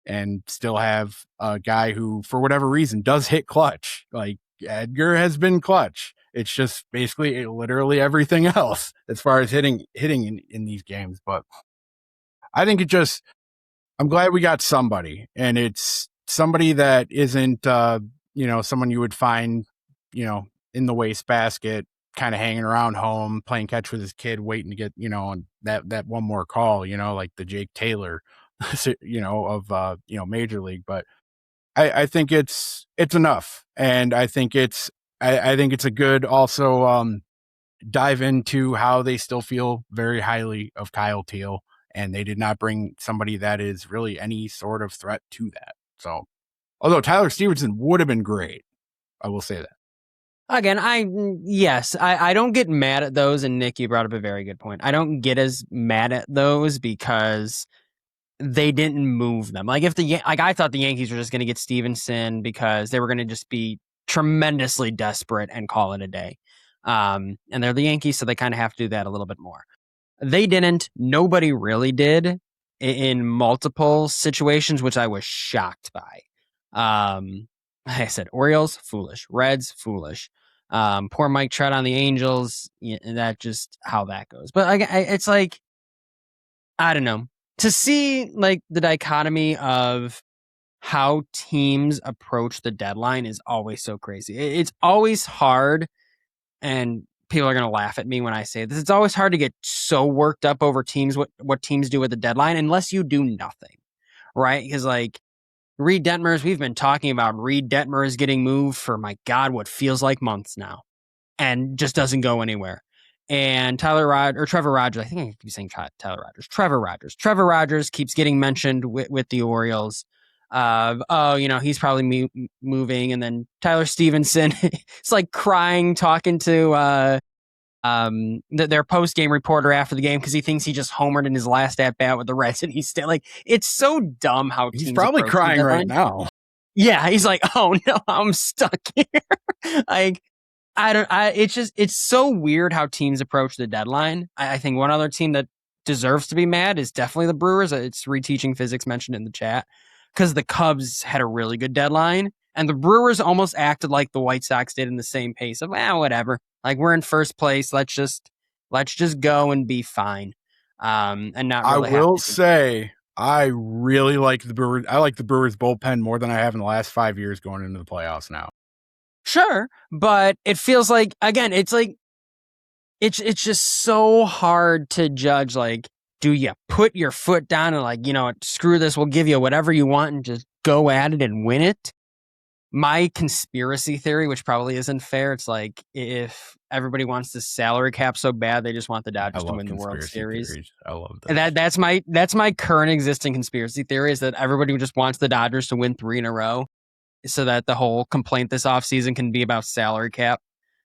and still have a guy who, for whatever reason, does hit clutch. Like, Edgar has been clutch. It's just basically literally everything else as far as hitting in these games. But I think I'm glad we got somebody, and it's somebody that isn't, someone you would find, in the wastebasket, kind of hanging around home, playing catch with his kid, waiting to get, that one more call, like the Jake Taylor, of, Major League. But I think it's enough. And I think it's a good also, dive into how they still feel very highly of Kyle Teal, and they did not bring somebody that is really any sort of threat to that. So, although Tyler Stevenson would have been great, I will say that. Again, I don't get mad at those, and Nick, you brought up a very good point. I don't get as mad at those because they didn't move them. Like I thought the Yankees were just going to get Stevenson because they were going to just be tremendously desperate and call it a day. And they're the Yankees, so they kind of have to do that a little bit more. They didn't. Nobody really did in multiple situations, which I was shocked by. Like I said, Orioles, foolish. Reds, foolish. Poor Mike Trout on the Angels. That just how that goes. But it's like, I don't know. To see like the dichotomy of how teams approach the deadline is always so crazy. It's always hard, and people are going to laugh at me when I say this. It's always hard to get so worked up over teams, what teams do at the deadline, unless you do nothing, right? Because like Reed Detmers, we've been talking about Reed Detmers getting moved for, my God, what feels like months now, and just doesn't go anywhere. And Trevor Rogers, I think I keep saying Tyler Rogers. Trevor Rogers keeps getting mentioned with the Orioles. He's probably moving. And then Tyler Stevenson, it's like crying, talking to their post-game reporter after the game because he thinks he just homered in his last at-bat with the Reds, and he's still like, it's so dumb how he's probably crying right now. Yeah, he's like, oh no, I'm stuck here. Like, it's so weird how teams approach the deadline. I think one other team that deserves to be mad is definitely the Brewers. It's reteaching physics mentioned in the chat, because the Cubs had a really good deadline, and the Brewers almost acted like the White Sox did in the same pace of, whatever. Like, we're in first place. Let's just go and be fine. And not really. I will say, I really like the Brewers. I like the Brewers bullpen more than I have in the last 5 years going into the playoffs now. Sure, but it feels like, again, it's like, it's just so hard to judge. Like, do you put your foot down and like, screw this, we'll give you whatever you want and just go at it and win it? My conspiracy theory, which probably isn't fair, it's like if everybody wants the salary cap so bad, they just want the Dodgers to win the World Series. Theories. I love that. And that's my current existing conspiracy theory, is that everybody just wants the Dodgers to win 3 in a row, so that the whole complaint this offseason can be about salary cap.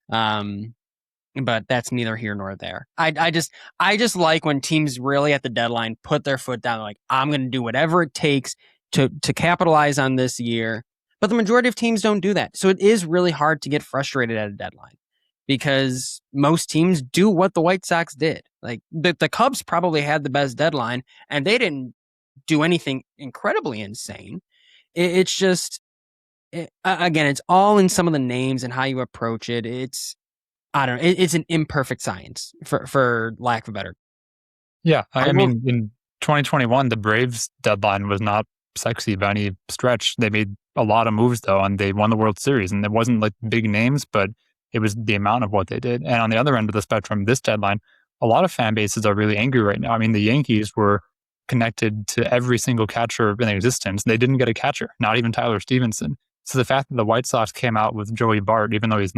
But that's neither here nor there. I just like when teams really at the deadline put their foot down, like, I'm going to do whatever it takes to capitalize on this year. But the majority of teams don't do that. So it is really hard to get frustrated at a deadline, because most teams do what the White Sox did. Like the Cubs probably had the best deadline, and they didn't do anything incredibly insane. It's just, again, it's all in some of the names and how you approach it. It's an imperfect science, for lack of a better. Yeah, I mean, in 2021, the Braves deadline was not sexy by any stretch. They made a lot of moves though, and they won the World Series, and it wasn't like big names, but it was the amount of what they did. And on the other end of the spectrum, this deadline, a lot of fan bases are really angry right now. I mean, the Yankees were connected to every single catcher in existence. They didn't get a catcher, not even Tyler Stevenson. So the fact that the White Sox came out with Joey Bart, even though he's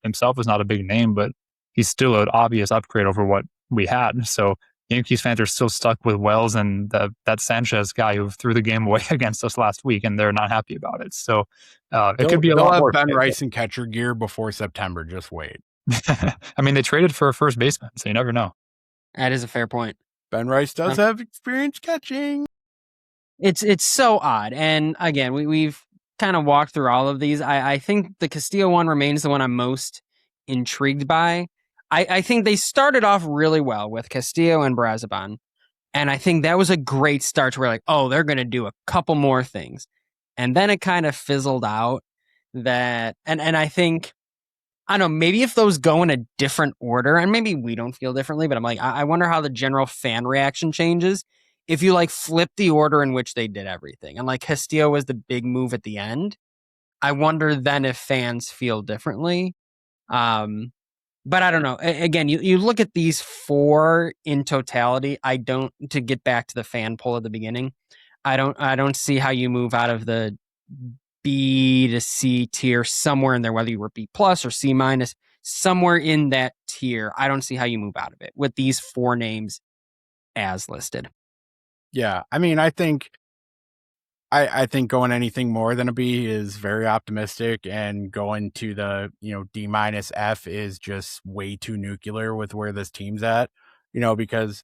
himself is not a big name, but he's still an obvious upgrade over what we had. So Yankees fans are still stuck with Wells and that Sanchez guy who threw the game away against us last week, and they're not happy about it. So it could be a lot more. They'll have Ben Rice in catcher gear before September. Just wait. I mean, they traded for a first baseman, so you never know. That is a fair point. Ben Rice does have experience catching. It's so odd. And again, we've kind of walked through all of these. I think the Castillo one remains the one I'm most intrigued by. I think they started off really well with Castillo and Brazoban. And I think that was a great start to where, like, oh, they're going to do a couple more things. And then it kind of fizzled out. that, and I think, I don't know, maybe if those go in a different order, and maybe we don't feel differently, but I'm like, I wonder how the general fan reaction changes if you like flip the order in which they did everything. And like Castillo was the big move at the end. I wonder then if fans feel differently. But I don't know. Again, you look at these four in totality. To get back to the fan poll at the beginning, I don't see how you move out of the B to C tier somewhere in there, whether you were B plus or C minus, somewhere in that tier. I don't see how you move out of it with these four names as listed. Yeah. I mean, I think going anything more than a B is very optimistic, and going to the, D minus F is just way too nuclear with where this team's at, because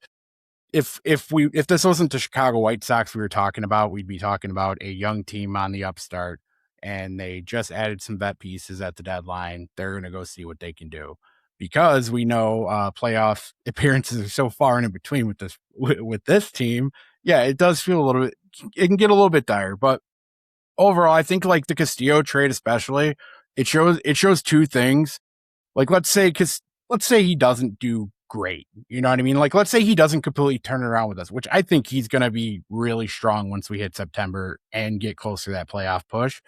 if this wasn't the Chicago White Sox we were talking about, we'd be talking about a young team on the upstart, and they just added some vet pieces at the deadline. They're going to go see what they can do, because we know playoff appearances are so far in between with this team. Yeah, it does feel a little bit, it can get a little bit dire, but overall, I think like the Castillo trade, especially, it shows two things. Like, let's say he doesn't do great. You know what I mean? Like, let's say he doesn't completely turn it around with us, which I think he's going to be really strong once we hit September and get closer to that playoff push.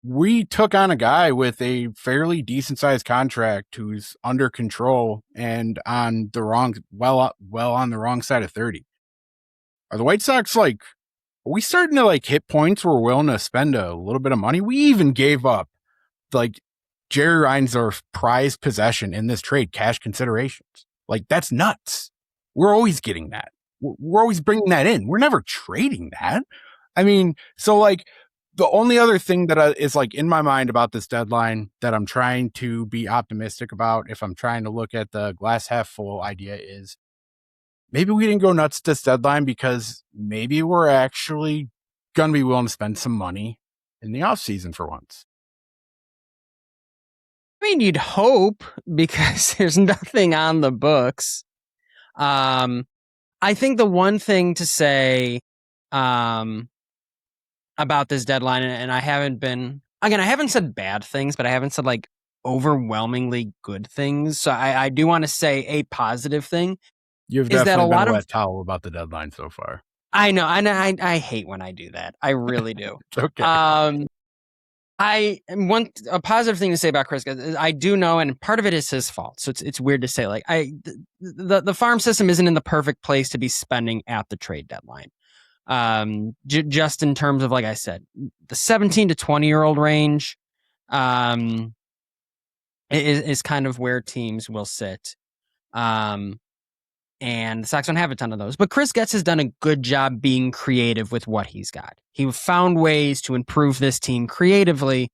We took on a guy with a fairly decent sized contract who's under control and on the wrong, on the wrong side of 30. Are the White Sox are we starting to hit points where we're willing to spend a little bit of money? We even gave up Jerry Reinsdorf's prized possession in this trade, cash considerations. That's nuts. We're always getting that. We're always bringing that in. We're never trading that. I mean, so the only other thing that is in my mind about this deadline that I'm trying to be optimistic about, if I'm trying to look at the glass half full idea, is maybe we didn't go nuts this deadline because maybe we're actually going to be willing to spend some money in the offseason for once. I mean, you'd hope, because there's nothing on the books. I think the one thing to say about this deadline, and I haven't said bad things, but I haven't said overwhelmingly good things. So I do want to say a positive thing. You've definitely been a wet towel about the deadline so far. I know. I hate when I do that. I really do. It's okay. A positive thing to say about Chris is I do know, and part of it is his fault. So it's weird to say, the farm system isn't in the perfect place to be spending at the trade deadline. Just in terms of, like I said, the 17 to 20-year-old range, is kind of where teams will sit. And the Sox don't have a ton of those. But Chris Getz has done a good job being creative with what he's got. He found ways to improve this team creatively.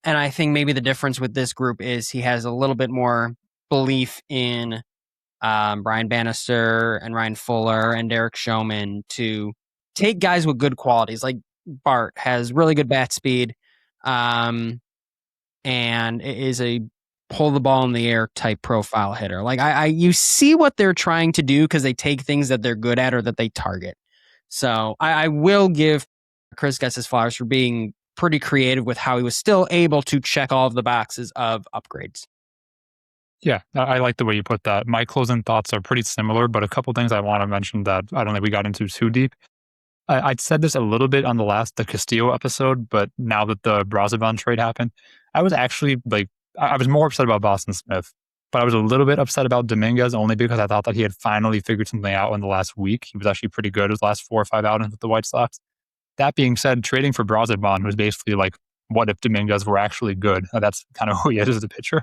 And I think maybe the difference with this group is he has a little bit more belief in Brian Bannister and Ryan Fuller and Derek Showman to take guys with good qualities. Like Bart has really good bat speed, and is a pull the ball in the air type profile hitter. You see what they're trying to do because they take things that they're good at or that they target. So I will give Chris Getz his flowers for being pretty creative with how he was still able to check all of the boxes of upgrades. Yeah, I like the way you put that. My closing thoughts are pretty similar, but a couple things I want to mention that I don't think we got into too deep. I'd said this a little bit on the Castillo episode, but now that the Braziban trade happened, I was actually I was more upset about Boston Smith, but I was a little bit upset about Dominguez only because I thought that he had finally figured something out in the last week. He was actually pretty good his last 4 or 5 outings with the White Sox. That being said, trading for Braziban was basically what if Dominguez were actually good? That's kind of who he is as a pitcher.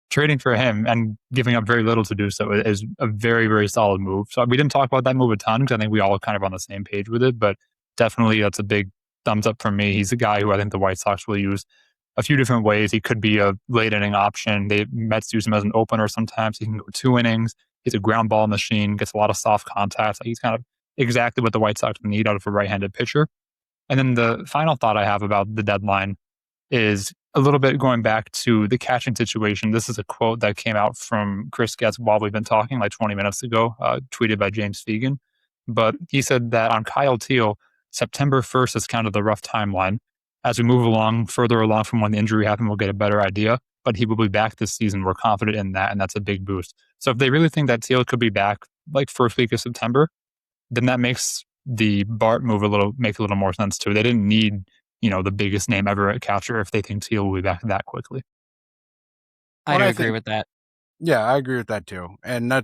Trading for him and giving up very little to do so is a very, very solid move. So we didn't talk about that move a ton because I think we all kind of on the same page with it, but definitely that's a big thumbs up for me. He's a guy who I think the White Sox will use a few different ways. He could be a late inning option. The Mets use him as an opener sometimes. He can go 2 innings. He's a ground ball machine, gets a lot of soft contact. He's kind of exactly what the White Sox need out of a right-handed pitcher. And then the final thought I have about the deadline is a little bit going back to the catching situation. This is a quote that came out from Chris Getz while we've been talking 20 minutes ago, tweeted by James Fegan. But he said that on Kyle Teal, September 1st is kind of the rough timeline. as we move along, further along from when the injury happened, we'll get a better idea. But he will be back this season. We're confident in that, and that's a big boost. So if they really think that Teal could be back like first week of September, then that makes the Bart move make a little more sense too. They didn't need, the biggest name ever at catcher if they think Teal will be back that quickly. I agree with that. Yeah, I agree with that too. And I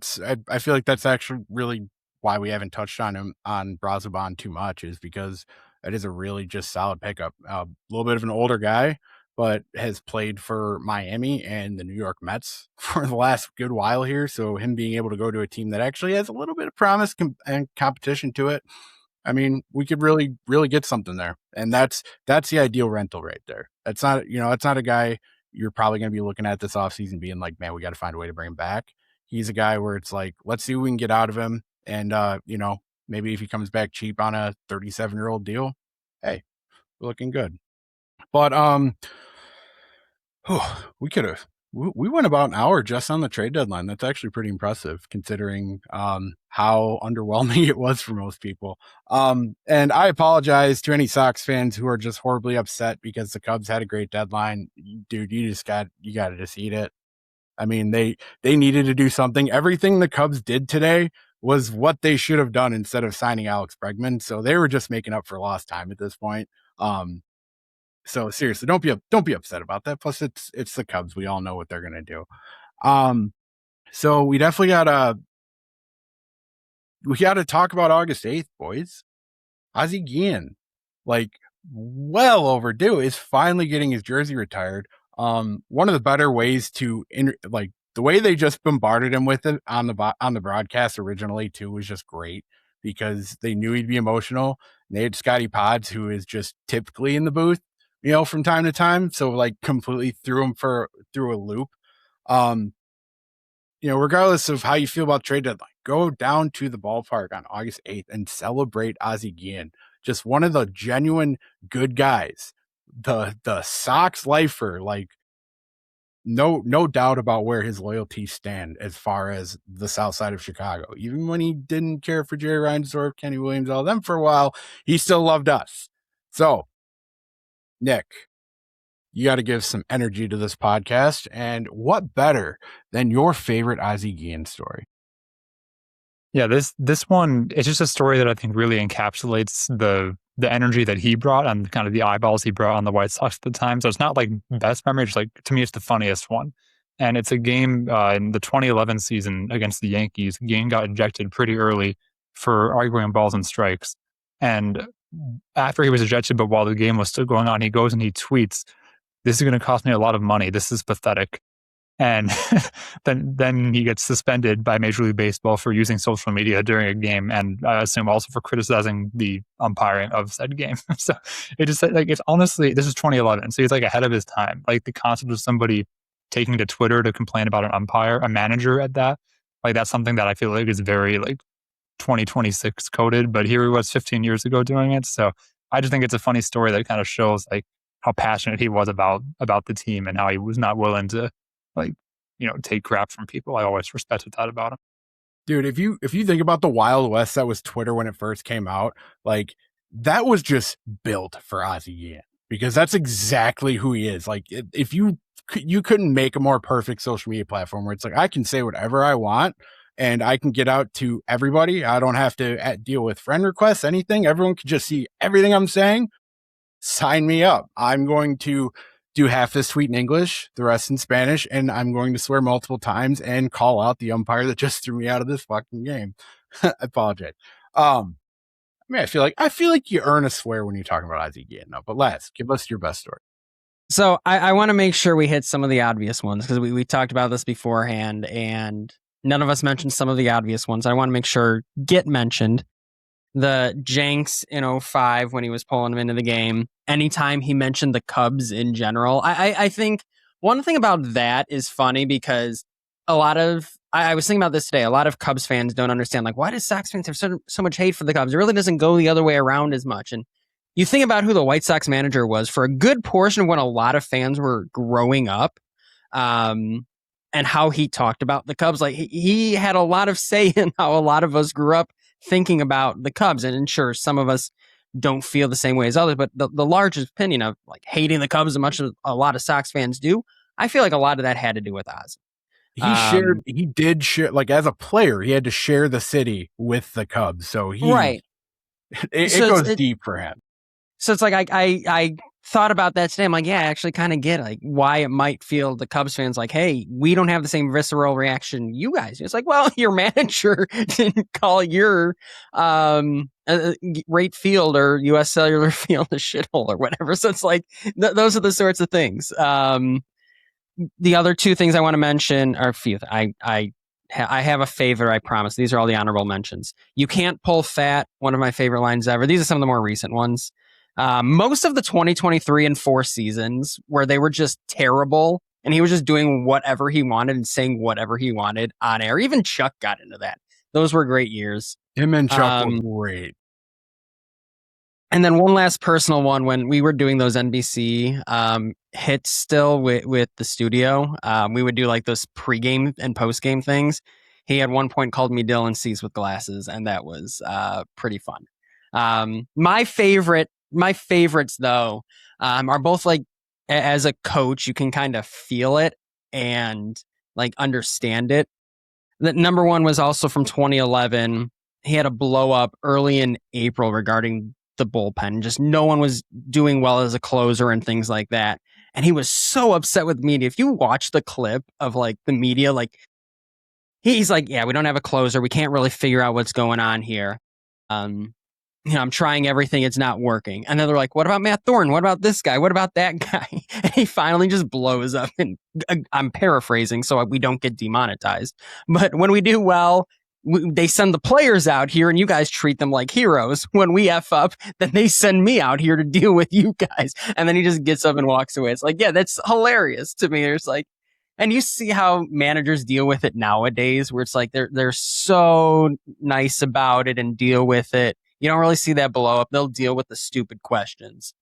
feel like that's actually really why we haven't touched on Brazoban too much, is because that is a really just solid pickup. A little bit of an older guy, but has played for Miami and the New York Mets for the last good while here. So him being able to go to a team that actually has a little bit of promise and competition to it, I mean, we could really, really get something there. And that's the ideal rental right there. It's not a guy you're probably going to be looking at this offseason being like, man, we got to find a way to bring him back. He's a guy where it's like, let's see what we can get out of him. And, maybe if he comes back cheap on a 37-year-old deal, hey, we're looking good. But we went about an hour just on the trade deadline. That's actually pretty impressive considering how underwhelming it was for most people. And I apologize to any Sox fans who are just horribly upset because the Cubs had a great deadline. Dude, you got to just eat it. I mean, they needed to do something. Everything the Cubs did today was what they should have done instead of signing Alex Bregman. So they were just making up for lost time at this point. So seriously, don't be upset about that. Plus, it's the Cubs. We all know what they're gonna do. So we definitely gotta talk about August 8th, boys. Ozzie Guillen, like well overdue, is finally getting his jersey retired. One of the better ways to the way they just bombarded him with it on the broadcast originally too was just great because they knew he'd be emotional. And they had Scotty Pods, who is just typically in the booth, from time to time. So like completely threw him through a loop. Regardless of how you feel about trade deadline, go down to the ballpark on August 8th and celebrate Ozzie Guillen. Just one of the genuine good guys, the Sox lifer, like no doubt about where his loyalties stand as far as the south side of Chicago. Even when he didn't care for Jerry Reinsdorf, Kenny Williams, all them for a while, he still loved us. So, Nick, you got to give some energy to this podcast. And what better than your favorite Ozzie Guillen story? Yeah, this one, it's just a story that I think really encapsulates the energy that he brought and kind of the eyeballs he brought on the White Sox at the time. So it's not like best memory, it's like, to me, it's the funniest one. And it's a game in the 2011 season against the Yankees. Guillen got ejected pretty early for arguing balls and strikes. And after he was ejected, but while the game was still going on, he goes and he tweets, "This is going to cost me a lot of money. This is pathetic." And then he gets suspended by Major League Baseball for using social media during a game, and I assume also for criticizing the umpiring of said game. So it just like, it's honestly, this is 2011, so he's like ahead of his time. Like the concept of somebody taking to Twitter to complain about an umpire, a manager at that, like that's something that I feel like is very like 2026 coded. But here he was 15 years ago doing it. So I just think it's a funny story that kind of shows like how passionate he was about the team and how he was not willing to take crap from people. I always respected that about him. Dude, if you think about the Wild West that was Twitter when it first came out, like that was just built for Ozzie Guillen because that's exactly who he is. Like if you couldn't make a more perfect social media platform where it's like I can say whatever I want and I can get out to everybody. I don't have to deal with friend requests, anything. Everyone can just see everything I'm saying. Sign me up. I'm going to do half this tweet in English, the rest in Spanish, and I'm going to swear multiple times and call out the umpire that just threw me out of this fucking game. I apologize. I feel like you earn a swear when you're talking about Ozzie Guillen, no, but Laz, give us your best story. So I want to make sure we hit some of the obvious ones because we talked about this beforehand and none of us mentioned some of the obvious ones. I want to make sure get mentioned. The Jenks in 05 when he was pulling him into the game. Anytime he mentioned the Cubs in general. I think one thing about that is funny because a lot of, I was thinking about this today, a lot of Cubs fans don't understand, like, why does Sox fans have so much hate for the Cubs? It really doesn't go the other way around as much. And you think about who the White Sox manager was for a good portion of when a lot of fans were growing up and how he talked about the Cubs. Like he had a lot of say in how a lot of us grew up thinking about the Cubs. And sure, some of us don't feel the same way as others. But the largest opinion of like hating the Cubs as much as a lot of Sox fans do, I feel like a lot of that had to do with Ozzie. He did share, like as a player, he had to share the city with the Cubs. So right. It goes deep for him. So it's like I thought about that today. I'm like, yeah, I actually kind of get like why it might feel the Cubs fans like, hey, we don't have the same visceral reaction you guys. It's like, well, your manager didn't call your rate field or U.S. Cellular Field a shithole or whatever. So it's like those are the sorts of things. The other two things I want to mention are few. I have a favor, I promise. These are all the honorable mentions. You can't pull fat, one of my favorite lines ever. These are some of the more recent ones. Most of the 2023 and 4 seasons where they were just terrible and he was just doing whatever he wanted and saying whatever he wanted on air. Even Chuck got into that. Those were great years. Him and Chuck were great. And then one last personal one, when we were doing those NBC hits still with the studio, we would do like those pregame and postgame things. He at one point called me Dylan Cease with glasses, and that was pretty fun. My favorites though are both like, as a coach, you can kind of feel it and like understand it. That number one was also from 2011. He had a blow up early in April regarding the bullpen. Just no one was doing well as a closer and things like that. And he was so upset with media. If you watch the clip of like the media, like he's like, yeah, we don't have a closer. We can't really figure out what's going on here. I'm trying everything. It's not working. And then they're like, what about Matt Thornton? What about this guy? What about that guy? And he finally just blows up. And I'm paraphrasing so we don't get demonetized. But when we do well, they send the players out here and you guys treat them like heroes. When we F up, then they send me out here to deal with you guys. And then he just gets up and walks away. It's like, yeah, that's hilarious to me. There's like, and you see how managers deal with it nowadays, where it's like they're so nice about it and deal with it. You don't really see that blow up. They'll deal with the stupid questions.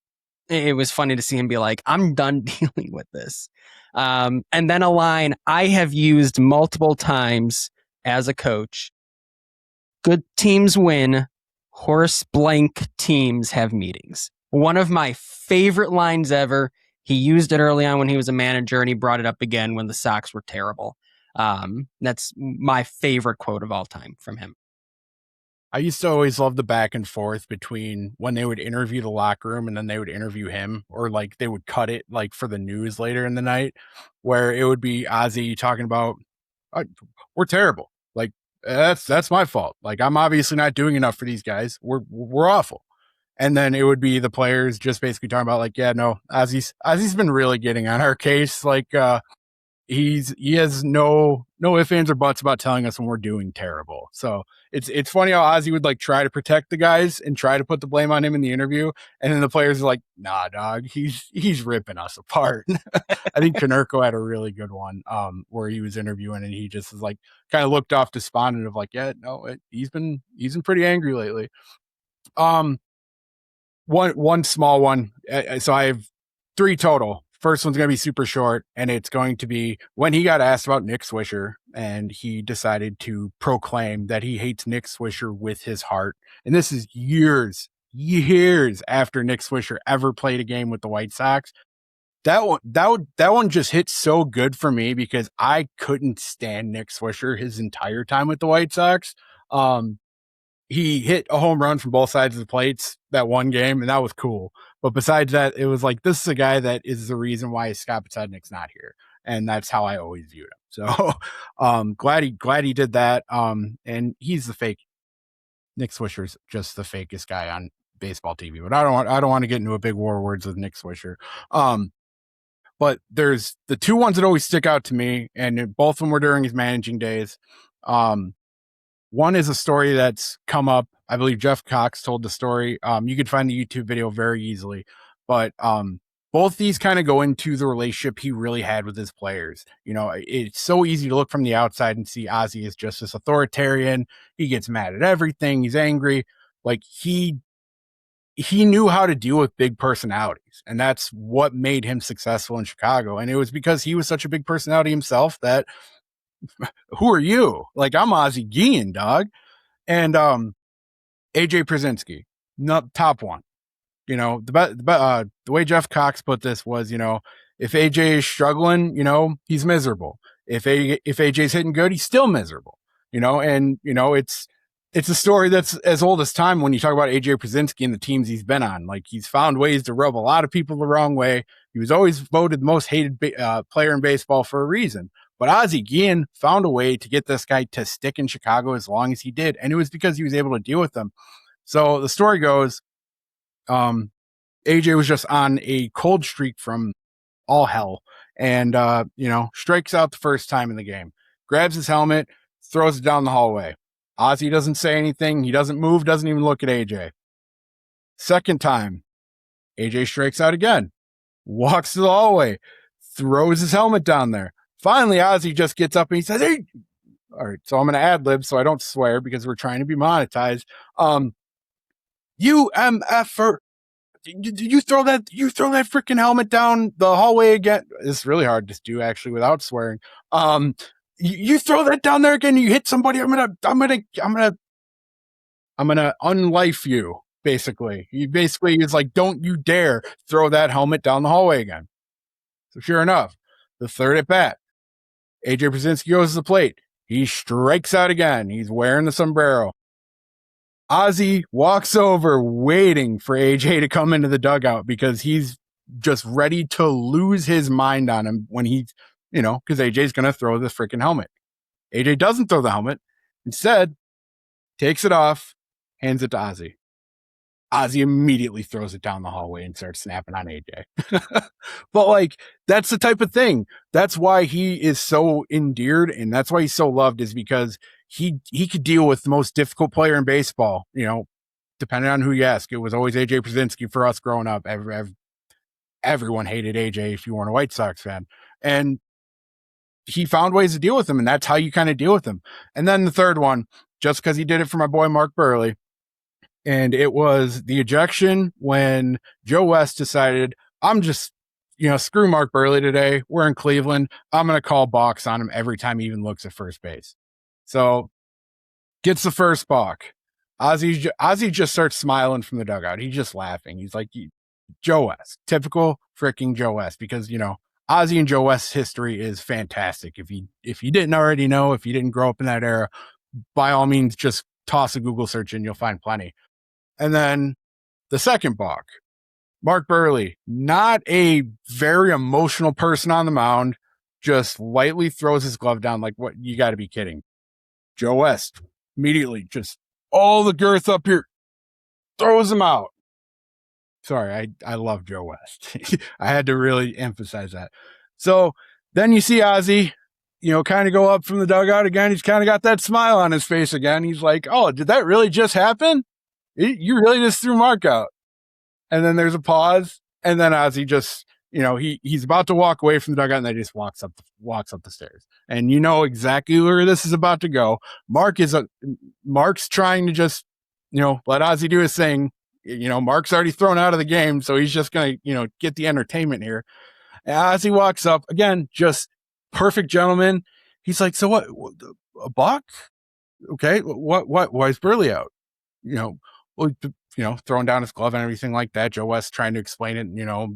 It was funny to see him be like, I'm done dealing with this. And then a line I have used multiple times as a coach: good teams win, horse blank teams have meetings. One of my favorite lines ever. He used it early on when he was a manager, and he brought it up again when the Sox were terrible. That's my favorite quote of all time from him. I used to always love the back and forth between when they would interview the locker room and then they would interview him, or like they would cut it like for the news later in the night, where it would be Ozzie talking about, we're terrible. Like that's my fault. Like I'm obviously not doing enough for these guys. We're awful. And then it would be the players just basically talking about like, yeah, no, Ozzie's been really getting on our case. Like he has no ifs, ands, or buts about telling us when we're doing terrible. So it's funny how Ozzie would like try to protect the guys and try to put the blame on him in the interview, and then the players are like, nah, dog, he's ripping us apart. I think Konerko had a really good one where he was interviewing and he just was like kind of looked off despondent of like, yeah, no, he's been pretty angry lately. One small one. So I have 3 total. First one's going to be super short, and it's going to be when he got asked about Nick Swisher, and he decided to proclaim that he hates Nick Swisher with his heart. And this is years after Nick Swisher ever played a game with the White Sox. That one just hit so good for me because I couldn't stand Nick Swisher his entire time with the White Sox. He hit a home run from both sides of the plates that one game, and that was cool. But besides that, it was like, this is a guy that is the reason why Scott Podsednik's not here. And that's how I always viewed him. So glad he did that. And he's the fake. Nick Swisher's just the fakest guy on baseball TV. But I don't want to get into a big war of words with Nick Swisher. But there's the 2 ones that always stick out to me, and both of them were during his managing days. One is a story that's come up. I believe Jeff Cox told the story. You could find the YouTube video very easily, but both these kind of go into the relationship he really had with his players. You know, it's so easy to look from the outside and see Ozzie as just this authoritarian. He gets mad at everything. He's angry. Like he knew how to deal with big personalities, and that's what made him successful in Chicago. And it was because he was such a big personality himself that who are you? Like, I'm Ozzie Guillen, dog. And AJ Przinsky. top one. The way Jeff Cox put this was, if AJ is struggling, he's miserable. If AJ's hitting good, he's still miserable. It's a story that's as old as time when you talk about AJ Pierzynski and the teams he's been on. Like, he's found ways to rub a lot of people the wrong way. He was always voted the most hated player in baseball for a reason. But Ozzie Guillen found a way to get this guy to stick in Chicago as long as he did, and it was because he was able to deal with them. So the story goes, AJ was just on a cold streak from all hell, and strikes out the first time in the game, grabs his helmet, throws it down the hallway. Ozzie doesn't say anything. He doesn't move, doesn't even look at AJ. Second time, AJ strikes out again, walks to the hallway, throws his helmet down there. Finally, Ozzie just gets up and he says, "Hey," all right, so I'm going to ad-lib so I don't swear because we're trying to be monetized. You MFer, you throw that freaking helmet down the hallway again. It's really hard to do actually without swearing. You throw that down there again, you hit somebody, I'm gonna unlife you, basically. He's like, don't you dare throw that helmet down the hallway again. So sure enough, the third at bat, AJ Pierzynski goes to the plate. He strikes out again. He's wearing the sombrero. Ozzie walks over waiting for AJ to come into the dugout because he's just ready to lose his mind on him when he's, because AJ's going to throw the freaking helmet. AJ doesn't throw the helmet. Instead, takes it off, hands it to Ozzie. Ozzie immediately throws it down the hallway and starts snapping on AJ. But that's the type of thing. That's why he is so endeared, and that's why he's so loved, is because he could deal with the most difficult player in baseball. Depending on who you ask, it was always AJ Pierzynski for us growing up. Everyone hated AJ if you weren't a White Sox fan, and he found ways to deal with him, and that's how you kind of deal with him. And then the third one, just because he did it for my boy Mark Buehrle, and it was the ejection when Joe West decided, I'm just, screw Mark Buehrle today. We're in Cleveland. I'm going to call balks on him every time he even looks at first base. So gets the first balk. Ozzie just starts smiling from the dugout. He's just laughing. He's like, Joe West, typical freaking Joe West, because, Ozzie and Joe West's history is fantastic. If you didn't already know, if you didn't grow up in that era, by all means, just toss a Google search and you'll find plenty. And then the second balk, Mark Buehrle, not a very emotional person on the mound, just lightly throws his glove down like, what? You got to be kidding. Joe West immediately just all the girth up here, throws him out. Sorry, I love Joe West. I had to really emphasize that. So then you see Ozzie, kind of go up from the dugout again. He's kind of got that smile on his face again. He's like, oh, did that really just happen? You really just threw Mark out. And then there's a pause. And then Ozzie just, he's about to walk away from the dugout, and then he just walks up the stairs. And you know exactly where this is about to go. Mark's trying to just, let Ozzie do his thing. Mark's already thrown out of the game, so he's just going to, get the entertainment here. And Ozzie walks up again, just perfect gentleman. He's like, so what, a balk? Okay. Why is Buehrle out? Throwing down his glove and everything like that. Joe West trying to explain it,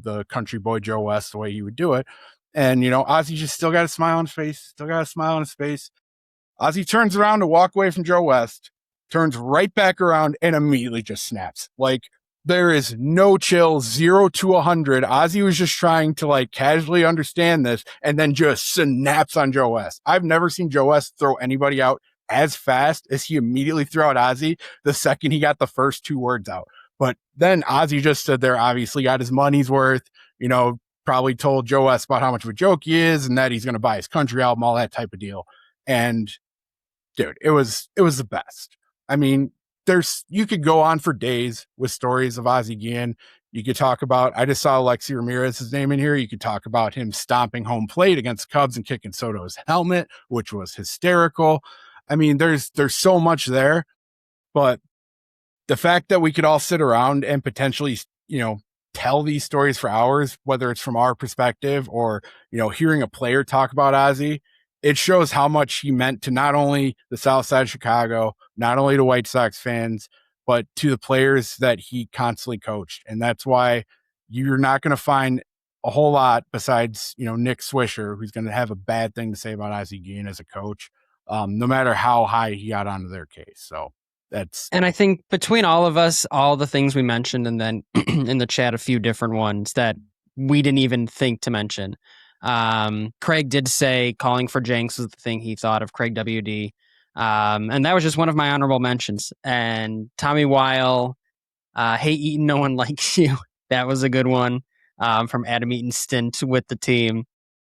the country boy Joe West, the way he would do it. And, Ozzie just still got a smile on his face. Ozzie turns around to walk away from Joe West, turns right back around and immediately just snaps. Like, there is no chill, 0 to 100. Ozzie was just trying to casually understand this and then just snaps on Joe West. I've never seen Joe West throw anybody out as fast as he immediately threw out Ozzie the second he got the first two words out. But then Ozzie just stood there, obviously got his money's worth, probably told Joe West about how much of a joke he is and that he's going to buy his country album, all that type of deal. And dude, it was the best. I mean, you could go on for days with stories of Ozzie Guillen. You could talk about, I just saw Alexi Ramirez's name in here. You could talk about him stomping home plate against Cubs and kicking Soto's helmet, which was hysterical. I mean, there's so much there, but the fact that we could all sit around and potentially, tell these stories for hours, whether it's from our perspective or, hearing a player talk about Ozzie, it shows how much he meant to not only the South Side of Chicago, not only to White Sox fans, but to the players that he constantly coached. And that's why you're not going to find a whole lot besides, Nick Swisher, who's going to have a bad thing to say about Ozzie Guillen as a coach, no matter how high he got onto their case. So and I think between all of us, all the things we mentioned, and then in the chat, a few different ones that we didn't even think to mention. Craig did say calling for Jenks was the thing he thought of, Craig WD. And that was just one of my honorable mentions. And Tommy Weil, hey Eaton, no one likes you. That was a good one, from Adam Eaton's stint with the team.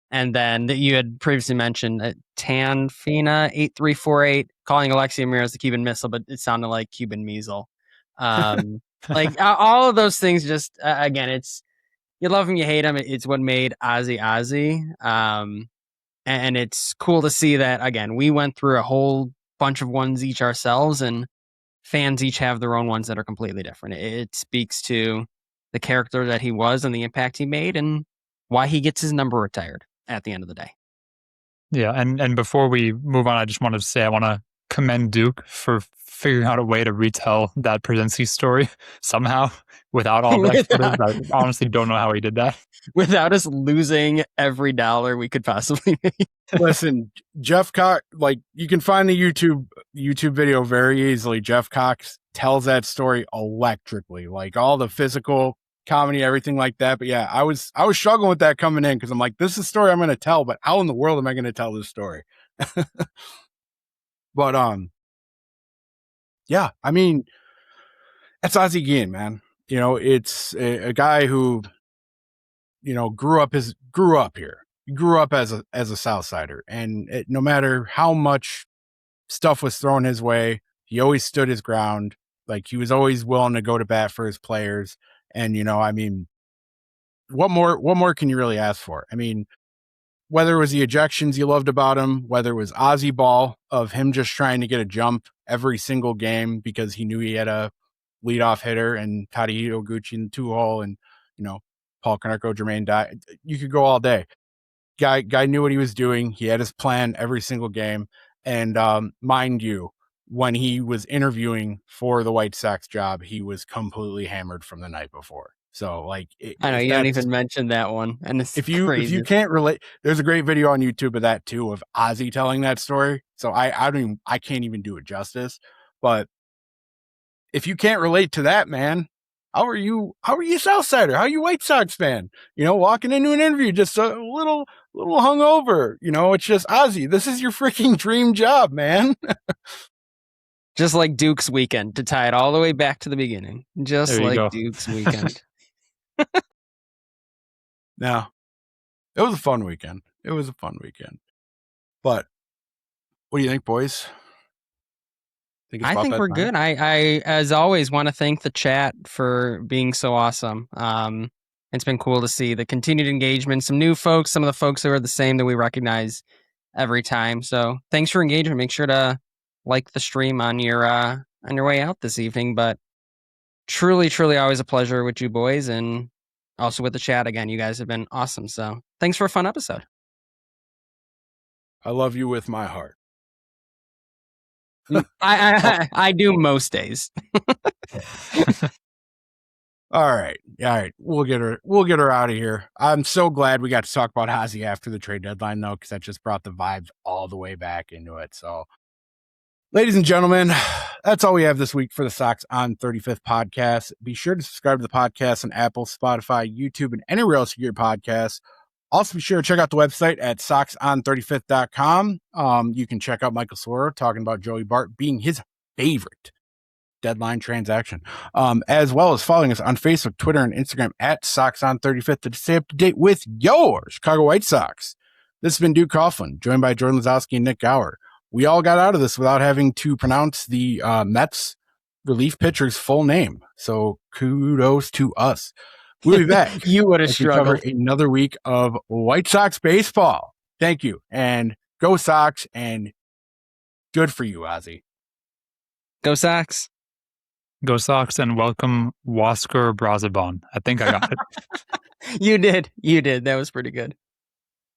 And then that you had previously mentioned, Tanfina8348 calling Alexi Ramirez the Cuban Missile, but it sounded like Cuban Measle. Like all of those things, just again, it's you love him, you hate him. It's what made Ozzie Ozzie. And it's cool to see that, again, we went through a whole bunch of ones each ourselves, and fans each have their own ones that are completely different. It speaks to the character that he was and the impact he made and why he gets his number retired at the end of the day. Yeah, and before we move on, I just wanted to say I want to commend Duke for figuring out a way to retell that Brzezinski story somehow without all the expletives. I honestly don't know how he did that. Without us losing every dollar we could possibly make. Listen, Jeff Cox, like, you can find the YouTube video very easily. Jeff Cox tells that story electrically, like all the physical comedy, everything like that. But yeah, I was struggling with that coming in because I'm like, this is a story I'm going to tell, but how in the world am I going to tell this story? But yeah, I mean, that's Ozzie Guillen, man. It's a guy who, grew up here. He grew up as a South Sider, and no matter how much stuff was thrown his way, he always stood his ground. Like, he was always willing to go to bat for his players. And, I mean, what more can you really ask for? I mean, whether it was the ejections you loved about him, whether it was Ozzie Ball of him just trying to get a jump every single game because he knew he had a leadoff hitter and Tadahito Gucci in the 2-hole and, Paul Konerko, Jermaine Dye. You could go all day. Guy knew what he was doing. He had his plan every single game. And mind you, when he was interviewing for the White Sox job, he was completely hammered from the night before. So, like, I know you don't even mention that one, and it's crazy. If you can't relate, there's a great video on YouTube of that too, of Ozzie telling that story. So I can't even do it justice. But if you can't relate to that, man, how are you Southsider? How are you White Sox fan? Walking into an interview just a little hungover. It's just, Ozzie, this is your freaking dream job, man. Just like Duke's weekend, to tie it all the way back to the beginning. Just like Duke's weekend. No, it was a fun weekend. But what do you think, boys? I think we're good. I, as always, want to thank the chat for being so awesome. It's been cool to see the continued engagement, some new folks, some of the folks who are the same that we recognize every time. So thanks for engagement. Make sure to like the stream on your way out this evening. But truly, truly always a pleasure with you boys, and also with the chat again. You guys have been awesome. So thanks for a fun episode. I love you with my heart. I do most days. All right. We'll get her out of here. I'm so glad we got to talk about Ozzie after the trade deadline, though, because that just brought the vibes all the way back into it. So, ladies and gentlemen, that's all we have this week for the Sox on 35th podcast. Be sure to subscribe to the podcast on Apple, Spotify, YouTube, and anywhere else you get your podcasts. Also, be sure to check out the website at soxon35th.com. You can check out Michael Soro talking about Joey Bart being his favorite deadline transaction, as well as following us on Facebook, Twitter, and Instagram at SoxOn35th to stay up to date with your Chicago White Sox. This has been Duke Coughlin, joined by Jordan Lazowski and Nik Gaur. We all got out of this without having to pronounce the Mets relief pitcher's full name, so kudos to us. We'll be back. You would have struggled. Cover another week of White Sox baseball. Thank you, and go Sox, and good for you, Ozzie. Go Sox. Go Sox, and welcome Wasker Brazabon. I think I got it. You did. That was pretty good.